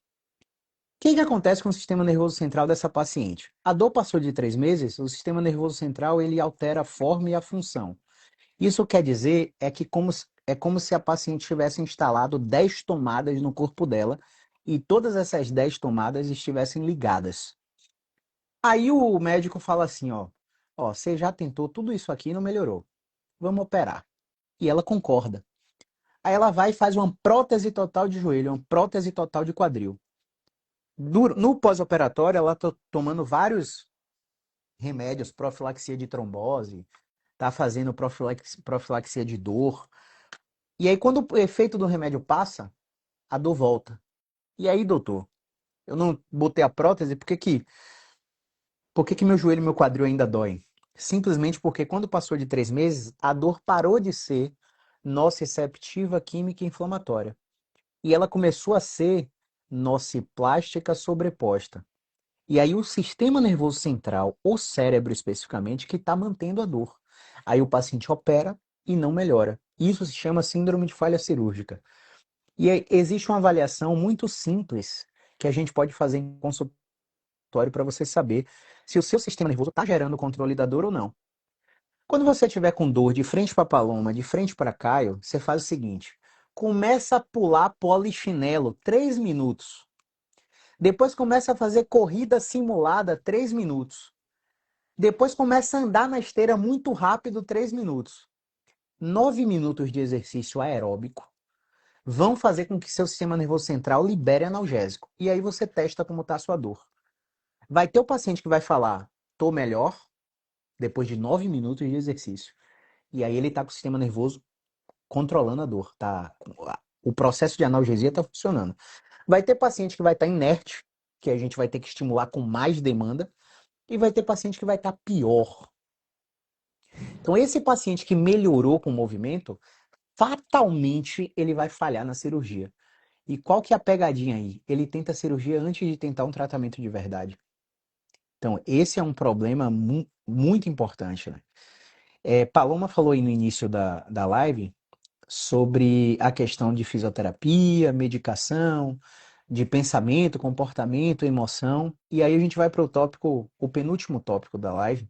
que que acontece com o sistema nervoso central dessa paciente? A dor passou de 3 meses, o sistema nervoso central ele altera a forma e a função. Isso quer dizer é como se a paciente tivesse instalado 10 tomadas no corpo dela e todas essas 10 tomadas estivessem ligadas. Aí o médico fala assim, ó, você já tentou tudo isso aqui e não melhorou. Vamos operar. E ela concorda. Aí ela vai e faz uma prótese total de joelho, uma prótese total de quadril. No pós-operatório, ela está tomando vários remédios, profilaxia de trombose, tá fazendo profilaxia de dor. E aí, quando o efeito do remédio passa, a dor volta. E aí, doutor, eu não botei a prótese, por que que meu joelho e meu quadril ainda doem? Simplesmente porque quando passou de 3 meses, a dor parou de ser nociceptiva química inflamatória. E ela começou a ser nociplástica sobreposta. E aí o sistema nervoso central, o cérebro especificamente, que está mantendo a dor. Aí o paciente opera e não melhora. Isso se chama síndrome de falha cirúrgica. E aí, existe uma avaliação muito simples que a gente pode fazer em consultório para você saber se o seu sistema nervoso está gerando controle da dor ou não. Quando você estiver com dor de frente para Paloma, de frente para Caio, você faz o seguinte: começa a pular polichinelo 3 minutos. Depois começa a fazer corrida simulada 3 minutos. Depois começa a andar na esteira muito rápido 3 minutos. 9 minutos de exercício aeróbico vão fazer com que seu sistema nervoso central libere analgésico. E aí você testa como está a sua dor. Vai ter o paciente que vai falar, tô melhor, depois de 9 minutos de exercício. E aí ele está com o sistema nervoso controlando a dor. O processo de analgesia está funcionando. Vai ter paciente que vai estar inerte, que a gente vai ter que estimular com mais demanda. E vai ter paciente que vai estar pior. Então, esse paciente que melhorou com o movimento, fatalmente ele vai falhar na cirurgia. E qual que é a pegadinha aí? Ele tenta a cirurgia antes de tentar um tratamento de verdade. Então, esse é um problema muito importante, né? Paloma falou aí no início da live sobre a questão de fisioterapia, medicação, de pensamento, comportamento, emoção. E aí a gente vai para o tópico, o penúltimo tópico da live,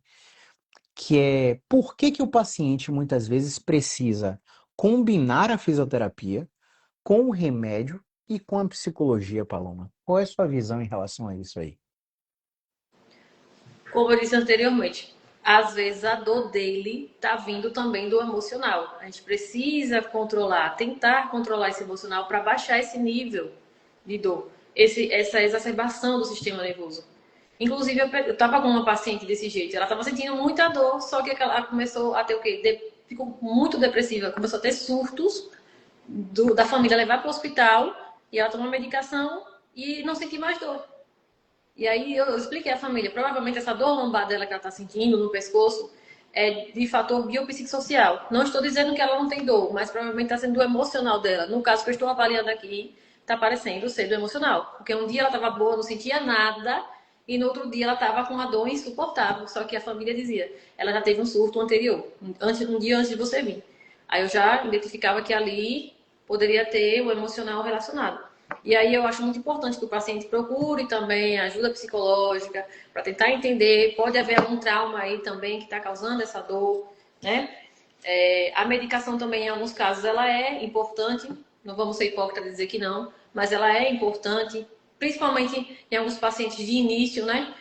que é por que que o paciente muitas vezes precisa combinar a fisioterapia com o remédio e com a psicologia, Paloma. Qual é a sua visão em relação a isso aí?
Como eu disse anteriormente. às vezes a dor dele tá vindo também do emocional. A gente precisa controlar, tentar controlar esse emocional para baixar esse nível de dor, essa exacerbação do sistema nervoso. Inclusive, eu tava com uma paciente desse jeito, ela tava sentindo muita dor, só que ela começou a ter o quê? Ficou muito depressiva, começou a ter surtos da família levar para o hospital e ela tomou medicação e não sentiu mais dor. E aí eu expliquei à família, provavelmente essa dor lombar dela que ela está sentindo no pescoço é de fator biopsicossocial. Não estou dizendo que ela não tem dor, mas provavelmente está sendo do emocional dela. No caso que eu estou avaliando aqui, está parecendo ser do emocional. Porque um dia ela estava boa, não sentia nada, e no outro dia ela estava com uma dor insuportável. Só que a família dizia, ela já teve um surto anterior, um dia antes de você vir. Aí eu já identificava que ali poderia ter o emocional relacionado. E aí eu acho muito importante que o paciente procure também ajuda psicológica para tentar entender, pode haver algum trauma aí também que está causando essa dor, né? A medicação também, em alguns casos, ela é importante, não vamos ser hipócritas e dizer que não, mas ela é importante, principalmente em alguns pacientes de início, né?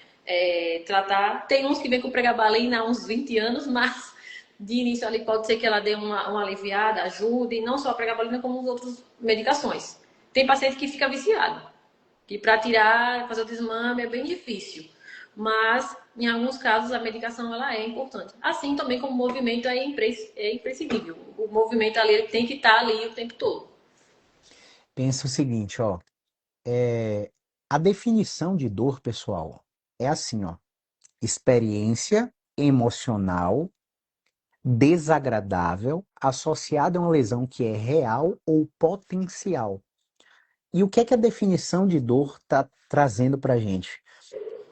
Tratar. Tem uns que vêm com pregabalina há uns 20 anos, mas de início ali pode ser que ela dê uma aliviada, ajude, não só a pregabalina, como as outras medicações. Tem paciente que fica viciado, que para tirar, fazer o desmame é bem difícil. Mas, em alguns casos, a medicação ela é importante. Assim também como o movimento é imprescindível. O movimento ali ele tem que estar ali o tempo todo.
Pensa o seguinte, ó, é, a definição de dor, pessoal, é assim, ó, experiência emocional desagradável associada a uma lesão que é real ou potencial. E o que é que a definição de dor está trazendo para a gente?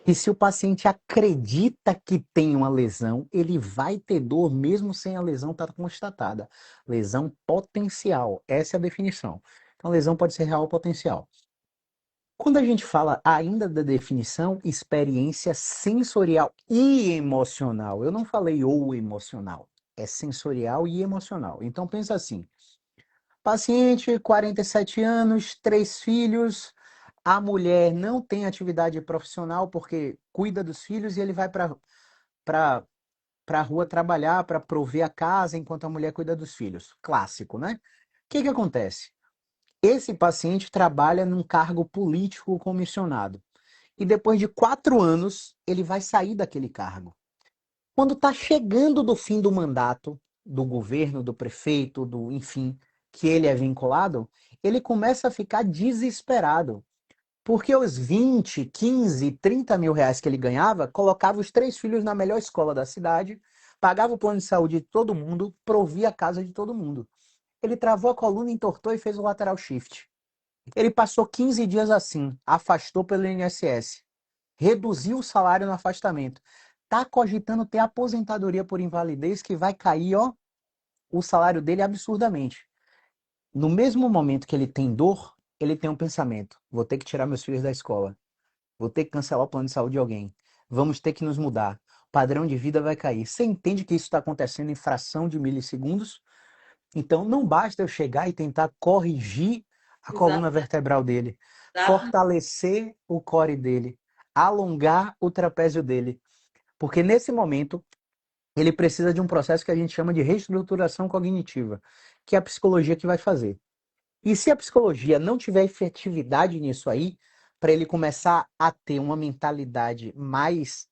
Que se o paciente acredita que tem uma lesão, ele vai ter dor mesmo sem a lesão estar constatada. Lesão potencial, essa é a definição. Então, a lesão pode ser real ou potencial. Quando a gente fala ainda da definição, experiência sensorial e emocional, eu não falei ou emocional, é sensorial e emocional. Então pensa assim, paciente, 47 anos, 3 filhos, a mulher não tem atividade profissional porque cuida dos filhos e ele vai para a rua trabalhar para prover a casa enquanto a mulher cuida dos filhos. Clássico, né? O que acontece? Esse paciente trabalha num cargo político comissionado. E depois de 4 anos, ele vai sair daquele cargo. Quando está chegando do fim do mandato do governo, do prefeito, do enfim, que ele é vinculado, ele começa a ficar desesperado. Porque os 20, 15, 30 mil reais que ele ganhava, colocava os 3 filhos na melhor escola da cidade, pagava o plano de saúde de todo mundo, provia a casa de todo mundo. Ele travou a coluna, entortou e fez o lateral shift. Ele passou 15 dias assim, afastou pelo INSS, reduziu o salário no afastamento. Tá cogitando ter aposentadoria por invalidez que vai cair, ó, o salário dele absurdamente. No mesmo momento que ele tem dor, ele tem um pensamento: vou ter que tirar meus filhos da escola, vou ter que cancelar o plano de saúde de alguém, vamos ter que nos mudar, o padrão de vida vai cair. Você entende que isso está acontecendo em fração de milissegundos? Então não basta eu chegar e tentar corrigir a coluna
Exato.
vertebral dele, fortalecer o core dele, alongar o trapézio dele, porque nesse momento ele precisa de um processo que a gente chama de reestruturação cognitiva, que é a psicologia que vai fazer. E se a psicologia não tiver efetividade nisso aí, para ele começar a ter uma mentalidade mais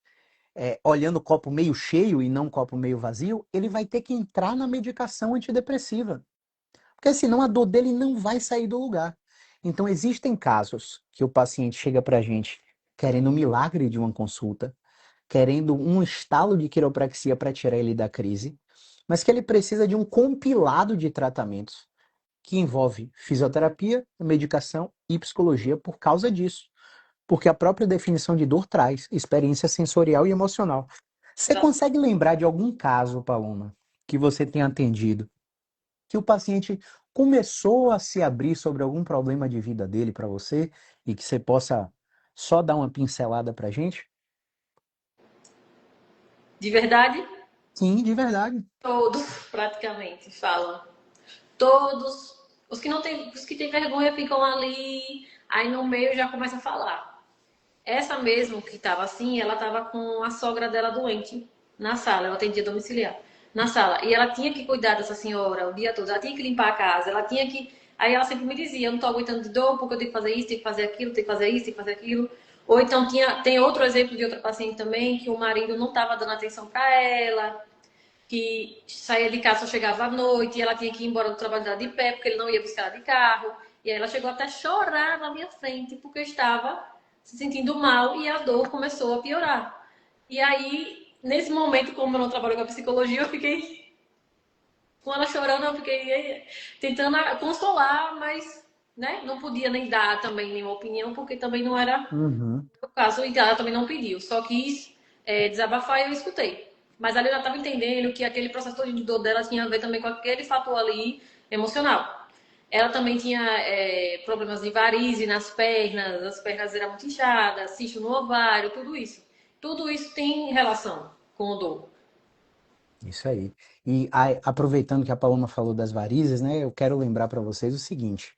olhando o copo meio cheio e não o copo meio vazio, ele vai ter que entrar na medicação antidepressiva. Porque senão a dor dele não vai sair do lugar. Então existem casos que o paciente chega para a gente querendo um milagre de uma consulta, querendo um estalo de quiropraxia para tirar ele da crise, mas que ele precisa de um compilado de tratamentos que envolve fisioterapia, medicação e psicologia por causa disso. Porque a própria definição de dor traz experiência sensorial e emocional. Você consegue lembrar de algum caso, Paloma, que você tenha atendido, que o paciente começou a se abrir sobre algum problema de vida dele para você e que você possa só dar uma pincelada para gente?
De verdade,
Sim, de verdade.
todos praticamente falam. Todos. Os que têm vergonha ficam ali, aí no meio já começa a falar. Essa mesmo que estava assim, ela estava com a sogra dela doente. na sala, eu atendia domiciliar, na sala. E ela tinha que cuidar dessa senhora o dia todo, ela tinha que limpar a casa, ela tinha que. Aí ela sempre me dizia, eu não tô aguentando de dor, porque eu tenho que fazer isso, tenho que fazer aquilo, tenho que fazer isso, tenho que fazer aquilo. Ou então tem outro exemplo de outra paciente também, que o marido não estava dando atenção para ela, que saía de casa, só chegava à noite, e ela tinha que ir embora do trabalho dela de pé, porque ele não ia buscar ela de carro. E aí ela chegou até a chorar na minha frente, porque estava se sentindo mal e a dor começou a piorar. E aí, nesse momento, como eu não trabalho com a psicologia, eu fiquei com ela chorando, eu fiquei tentando consolar, mas né, não podia nem dar também nenhuma opinião, porque também não era
Uhum.
o caso, e ela também não pediu, só quis desabafar e eu escutei. Mas ali eu já estava entendendo que aquele processo todo de dor dela tinha a ver também com aquele fator ali emocional. Ela também tinha problemas de varize nas pernas, as pernas eram muito inchadas, cisto no ovário, tudo isso. Tudo isso tem relação com o dor.
Isso aí. E aproveitando que a Paloma falou das varizes, né, eu quero lembrar para vocês o seguinte: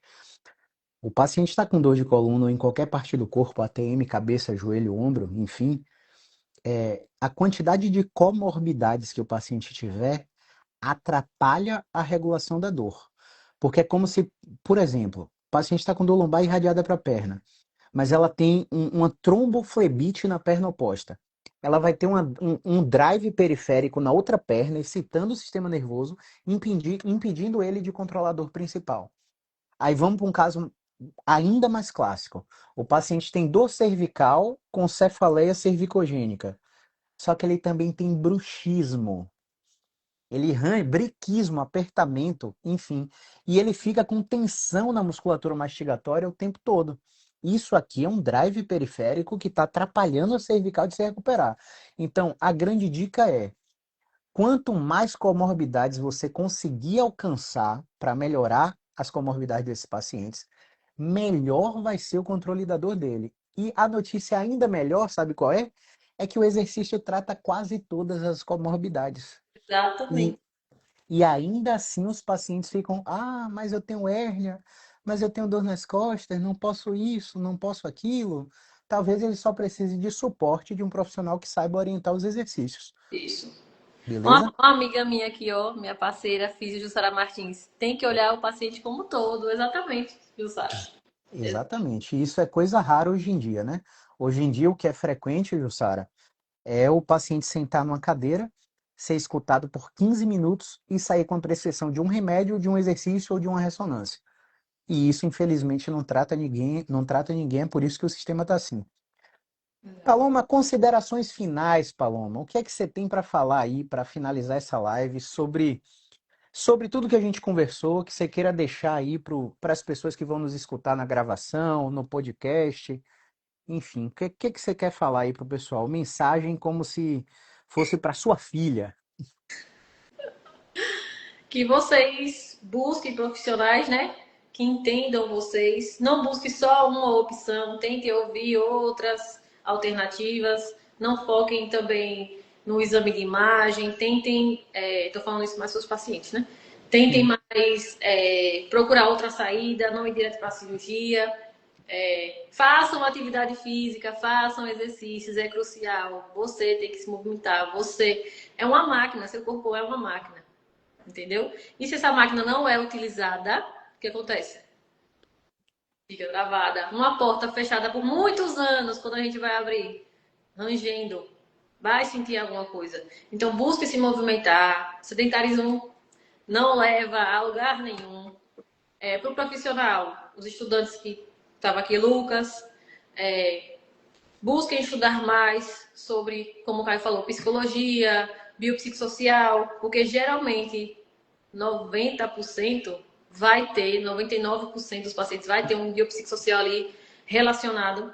o paciente está com dor de coluna ou em qualquer parte do corpo, ATM, cabeça, joelho, ombro, enfim, a quantidade de comorbidades que o paciente tiver atrapalha a regulação da dor. Porque é como se, por exemplo, o paciente está com dor lombar irradiada para a perna, mas ela tem uma tromboflebite na perna oposta. Ela vai ter um drive periférico na outra perna, excitando o sistema nervoso, impedindo ele de controlar a dor principal. Aí vamos para um caso ainda mais clássico. O paciente tem dor cervical com cefaleia cervicogênica, só que ele também tem bruxismo. Ele arranha, briquismo, apertamento, enfim. E ele fica com tensão na musculatura mastigatória o tempo todo. Isso aqui é um drive periférico que está atrapalhando a cervical de se recuperar. Então, a grande dica é: quanto mais comorbidades você conseguir alcançar para melhorar as comorbidades desses pacientes, melhor vai ser o controle da dor dele. E a notícia ainda melhor, sabe qual é? É que o exercício trata quase todas as comorbidades. E
Exatamente.
e ainda assim os pacientes ficam, mas eu tenho hérnia, mas eu tenho dor nas costas, não posso isso, não posso aquilo. Talvez ele só precise de suporte de um profissional que saiba orientar os exercícios.
Isso.
Beleza?
Uma amiga minha aqui, ó, minha parceira, Físio Jussara Martins, tem que olhar o paciente como um todo, exatamente, Jussara.
Exatamente. Isso é coisa rara hoje em dia, né? Hoje em dia o que é frequente, Jussara, é o paciente sentar numa cadeira, ser escutado por 15 minutos e sair com a prescrição de um remédio, de um exercício ou de uma ressonância. E isso, infelizmente, não trata ninguém, é por isso que o sistema está assim. Paloma, considerações finais, Paloma. O que é que você tem para falar aí, para finalizar essa live, sobre tudo que a gente conversou, que você queira deixar aí para as pessoas que vão nos escutar na gravação, no podcast, enfim, o que você quer falar aí para o pessoal? Mensagem como se fosse para sua filha.
Que vocês busquem profissionais, né? Que entendam vocês. Não busque só uma opção, tente ouvir outras alternativas. Não foquem também no exame de imagem. Tentem, estou falando isso mais para os pacientes, né? Tentem
Sim.
mais procurar outra saída, não ir direto para a cirurgia. Façam atividade física, façam exercícios, é crucial. Você tem que se movimentar. Você é uma máquina, seu corpo é uma máquina. Entendeu? E se essa máquina não é utilizada, o que acontece? Fica travada. Uma porta fechada por muitos anos, quando a gente vai abrir, rangendo, vai sentir alguma coisa. Então, busque se movimentar. Sedentarismo não leva a lugar nenhum. Para o profissional, os estudantes que estavam aqui, Lucas, busquem estudar mais sobre, como o Caio falou, psicologia, biopsicossocial, porque geralmente 90% vai ter, 99% dos pacientes vai ter um biopsicossocial ali relacionado.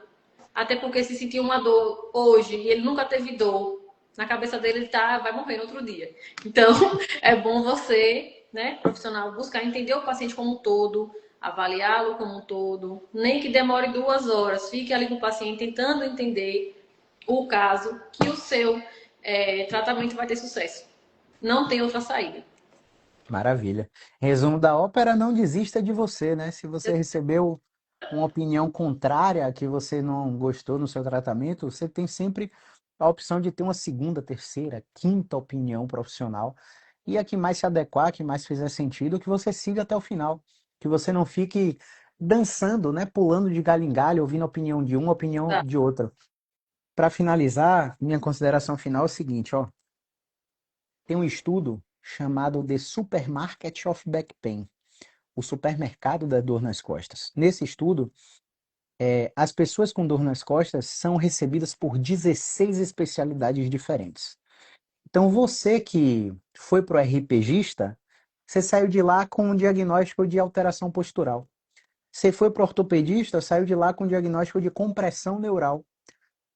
Até porque se sentir uma dor hoje e ele nunca teve dor, na cabeça dele ele vai morrer no outro dia. Então, é bom você, né, profissional, buscar entender o paciente como um todo, avaliá-lo como um todo, nem que demore 2 horas, fique ali com o paciente tentando entender o caso, que o seu tratamento vai ter sucesso. Não tem outra saída.
Maravilha. Resumo da ópera: não desista de você, né? Se você recebeu uma opinião contrária, que você não gostou no seu tratamento, você tem sempre a opção de ter uma segunda, terceira, quinta opinião profissional e a que mais se adequar, a que mais fizer sentido, que você siga até o final, que você não fique dançando, né, pulando de galho em galho, ouvindo a opinião de um, a opinião
Tá.
de outra. Para finalizar, minha consideração final é o seguinte, ó, tem um estudo chamado The Supermarket of Back Pain, o supermercado da dor nas costas. Nesse estudo, as pessoas com dor nas costas são recebidas por 16 especialidades diferentes. Então, você que foi pro RPGista, você saiu de lá com um diagnóstico de alteração postural. Você foi pro ortopedista, saiu de lá com um diagnóstico de compressão neural.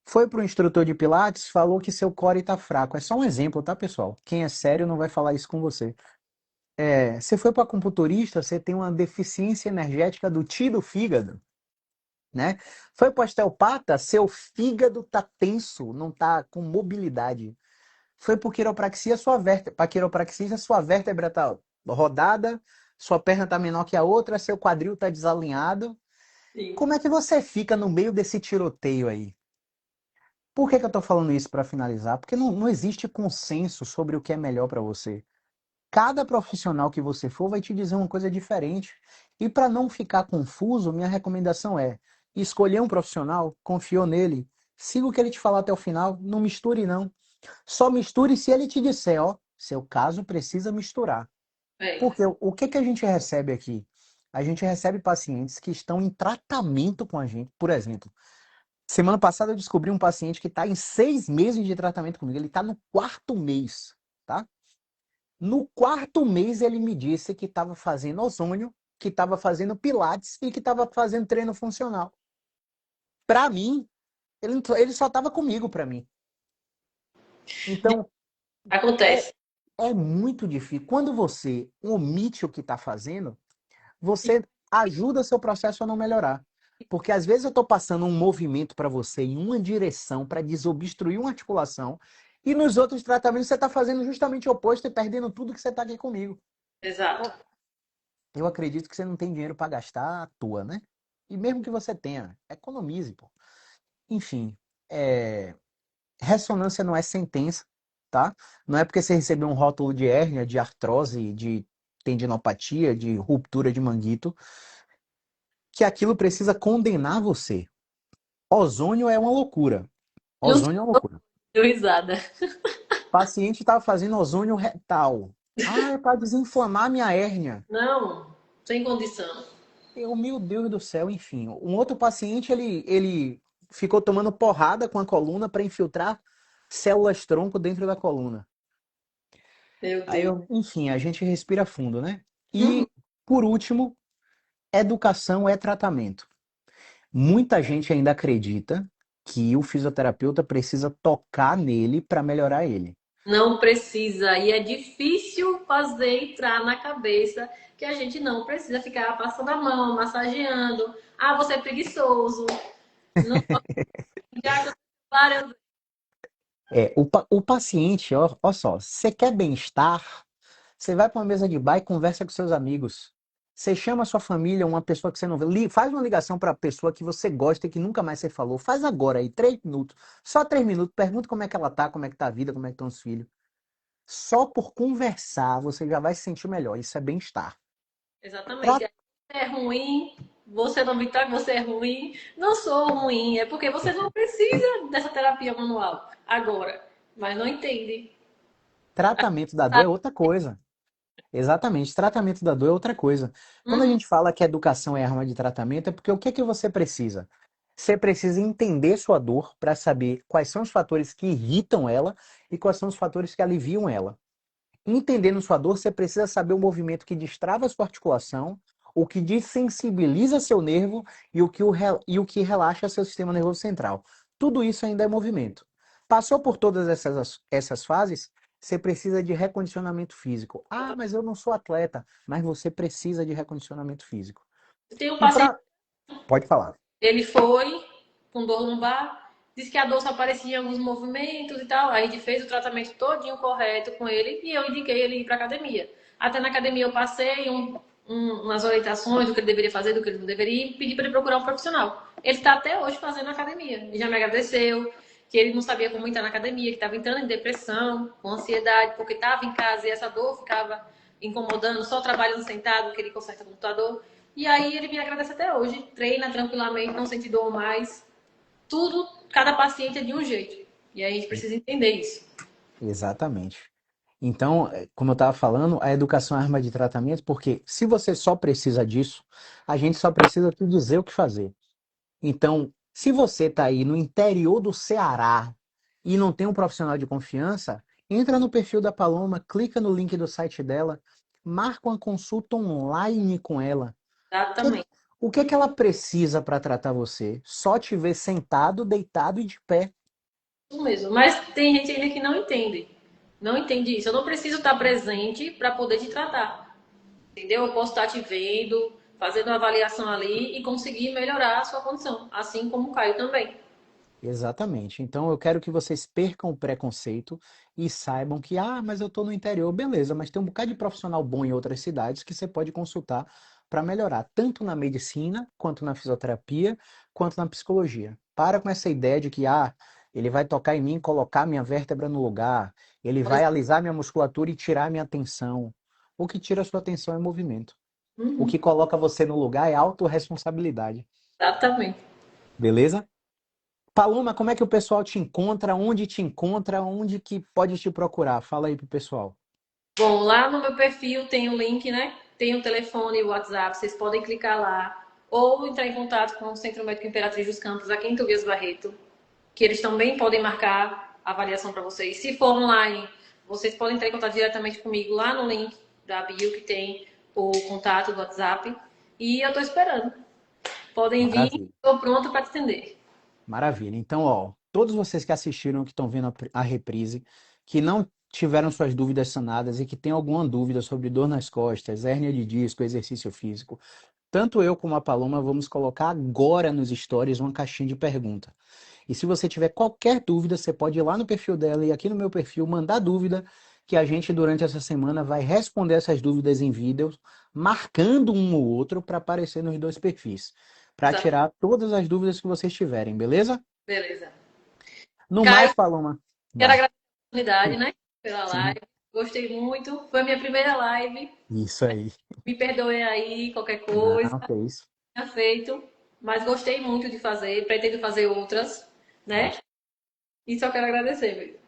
Foi pro instrutor de Pilates, falou que seu core está fraco. É só um exemplo, tá, pessoal? Quem é sério não vai falar isso com você. Você foi para acupunturista, você tem uma deficiência energética do ti do fígado, né? Foi para osteopata, seu fígado tá tenso, não tá com mobilidade. Foi para quiropraxia, para quiropraxia, sua vértebra tá rodada, sua perna tá menor que a outra, seu quadril tá desalinhado.
Sim.
Como é que você fica no meio desse tiroteio aí? Por que que eu tô falando isso para finalizar? Porque não existe consenso sobre o que é melhor para você. Cada profissional que você for vai te dizer uma coisa diferente. E para não ficar confuso, minha recomendação é escolher um profissional, confiou nele, siga o que ele te falar até o final, não misture não. Só misture se ele te disser, ó, seu caso precisa misturar.
É.
Porque o que que a gente recebe aqui? A gente recebe pacientes que estão em tratamento com a gente. Por exemplo, semana passada eu descobri um paciente que está em 6 meses de tratamento comigo. Ele está no quarto mês, tá? No quarto mês ele me disse que estava fazendo ozônio, que estava fazendo pilates e que estava fazendo treino funcional. Para mim, ele só estava comigo para mim. Então, é,
Acontece.
é muito difícil. Quando você omite o que está fazendo, você ajuda seu processo a não melhorar. Porque às vezes eu estou passando um movimento para você em uma direção para desobstruir uma articulação e nos outros tratamentos você está fazendo justamente o oposto e perdendo tudo que você está aqui comigo.
Exato.
Eu acredito que você não tem dinheiro para gastar à toa, né? E mesmo que você tenha, economize, pô. Enfim, é, ressonância não é sentença, tá? Não é porque você recebeu um rótulo de hérnia, de artrose, de tendinopatia, de ruptura de manguito, que aquilo precisa condenar você. Ozônio é uma loucura.
Não
Ozônio é uma loucura.
deu risada.
O paciente estava fazendo ozônio retal. Ah, é para desinflamar minha hérnia.
Não, sem condição.
Meu Deus do céu, enfim. Um outro paciente, ele ficou tomando porrada com a coluna para infiltrar células tronco dentro da coluna.
Meu
Aí,
Deus.
enfim, a gente respira fundo, né?
Uhum.
E, por último, educação é tratamento. Muita gente ainda acredita que o fisioterapeuta precisa tocar nele para melhorar ele.
Não precisa. E é difícil fazer entrar na cabeça que a gente não precisa ficar passando a mão, massageando. Ah, você é preguiçoso. Não, já aconteceu várias vezes.
O paciente, ó só, você quer bem-estar, você vai para uma mesa de bar e conversa com seus amigos. Você chama a sua família, uma pessoa que você não vê, faz uma ligação para a pessoa que você gosta e que nunca mais você falou. Faz agora aí, 3 minutos. Só 3 minutos, pergunta como é que ela tá, como é que tá a vida, como é que estão os filhos. Só por conversar, você já vai se sentir melhor. Isso é bem-estar.
Exatamente.
Tra-
Você é ruim, você não me que você é ruim. Não sou ruim, é porque você não precisa dessa terapia manual agora, mas não entende.
Tratamento da dor é outra coisa. Exatamente, tratamento da dor é outra coisa. Quando a
Uhum.
gente fala que educação é arma de tratamento, é porque o que é que você precisa? Você precisa entender sua dor para saber quais são os fatores que irritam ela e quais são os fatores que aliviam ela. Entendendo sua dor, você precisa saber o movimento que destrava a sua articulação, o que desensibiliza seu nervo e o que relaxa seu sistema nervoso central. Tudo isso ainda é movimento. Passou por todas essas fases, você precisa de recondicionamento físico. Ah, mas eu não sou atleta, mas você precisa de recondicionamento físico.
Tem um
E
paciente,
para. Pode falar.
ele foi com dor lombar, disse que a dor só aparecia em alguns movimentos e tal. Aí a gente fez o tratamento todinho correto com ele e eu indiquei ele ir para academia. Até na academia eu passei umas orientações do que ele deveria fazer, do que ele não deveria, e pedi para ele procurar um profissional. Ele está até hoje fazendo academia. Ele já me agradeceu, que ele não sabia como entrar na academia, que estava entrando em depressão, com ansiedade, porque estava em casa e essa dor ficava incomodando, só trabalhando sentado, que ele conserta o computador. E aí ele me agradece até hoje, treina tranquilamente, não sente dor mais. Tudo, cada paciente é de um jeito. E aí a gente precisa entender isso.
Exatamente. Então, como eu estava falando, a educação é arma de tratamento, porque se você só precisa disso, a gente só precisa te dizer o que fazer. Então, se você está aí no interior do Ceará e não tem um profissional de confiança, entra no perfil da Paloma, clica no link do site dela, marca uma consulta online com ela.
Exatamente.
O que que ela precisa para tratar você? Só te ver sentado, deitado e de pé.
Isso mesmo. Mas tem gente ainda que não entende. Não entende isso. Eu não preciso estar presente para poder te tratar. Entendeu? Eu posso estar te vendo, fazendo uma avaliação ali e conseguir melhorar a sua condição. Assim como o Caio também.
Exatamente. Então eu quero que vocês percam o preconceito e saibam que, mas eu estou no interior, beleza, mas tem um bocado de profissional bom em outras cidades que você pode consultar para melhorar, tanto na medicina, quanto na fisioterapia, quanto na psicologia. Para com essa ideia de que, ele vai tocar em mim, colocar minha vértebra no lugar, ele vai alisar minha musculatura e tirar minha atenção. O que tira a sua atenção é movimento. O
Uhum.
que coloca você no lugar é autorresponsabilidade.
Exatamente.
Beleza? Paloma, como é que o pessoal te encontra, onde que pode te procurar? Fala aí pro pessoal.
Bom, lá no meu perfil tem o link, né? Tem o telefone e o WhatsApp, vocês podem clicar lá. Ou entrar em contato com o Centro Médico Imperatriz dos Campos, aqui em Tobias Barreto, que eles também podem marcar a avaliação para vocês. Se for online, vocês podem entrar em contato diretamente comigo lá no link da bio que tem o contato do WhatsApp. E eu estou esperando. Podem vir,
Maravilha.
estou pronta para te atender.
Maravilha. Então, ó, todos vocês que assistiram, que estão vendo a reprise, que não tiveram suas dúvidas sanadas e que têm alguma dúvida sobre dor nas costas, hérnia de disco, exercício físico, tanto eu como a Paloma vamos colocar agora nos stories uma caixinha de pergunta. E se você tiver qualquer dúvida, você pode ir lá no perfil dela e aqui no meu perfil mandar dúvida, que a gente durante essa semana vai responder essas dúvidas em vídeos, marcando um ou outro para aparecer nos dois perfis, para
Exato.
tirar todas as dúvidas que vocês tiverem, beleza?
Beleza.
No
Caio,
mais, Paloma,
quero
vai.
agradecer a oportunidade, né? Pela
Sim,
live. Gostei muito. Foi a minha primeira live.
isso aí.
Me perdoe aí, qualquer coisa.
Não, que é isso.
Tinha feito, mas gostei muito de fazer. Pretendo fazer outras, né?
Ótimo.
E só quero agradecer, velho.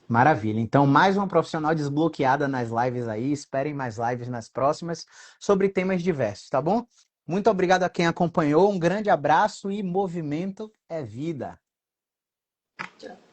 Maravilha. Então, mais uma profissional desbloqueada nas lives aí. Esperem mais lives nas próximas sobre temas diversos, tá bom? Muito obrigado a quem acompanhou. Um grande abraço e movimento é vida.
Tchau.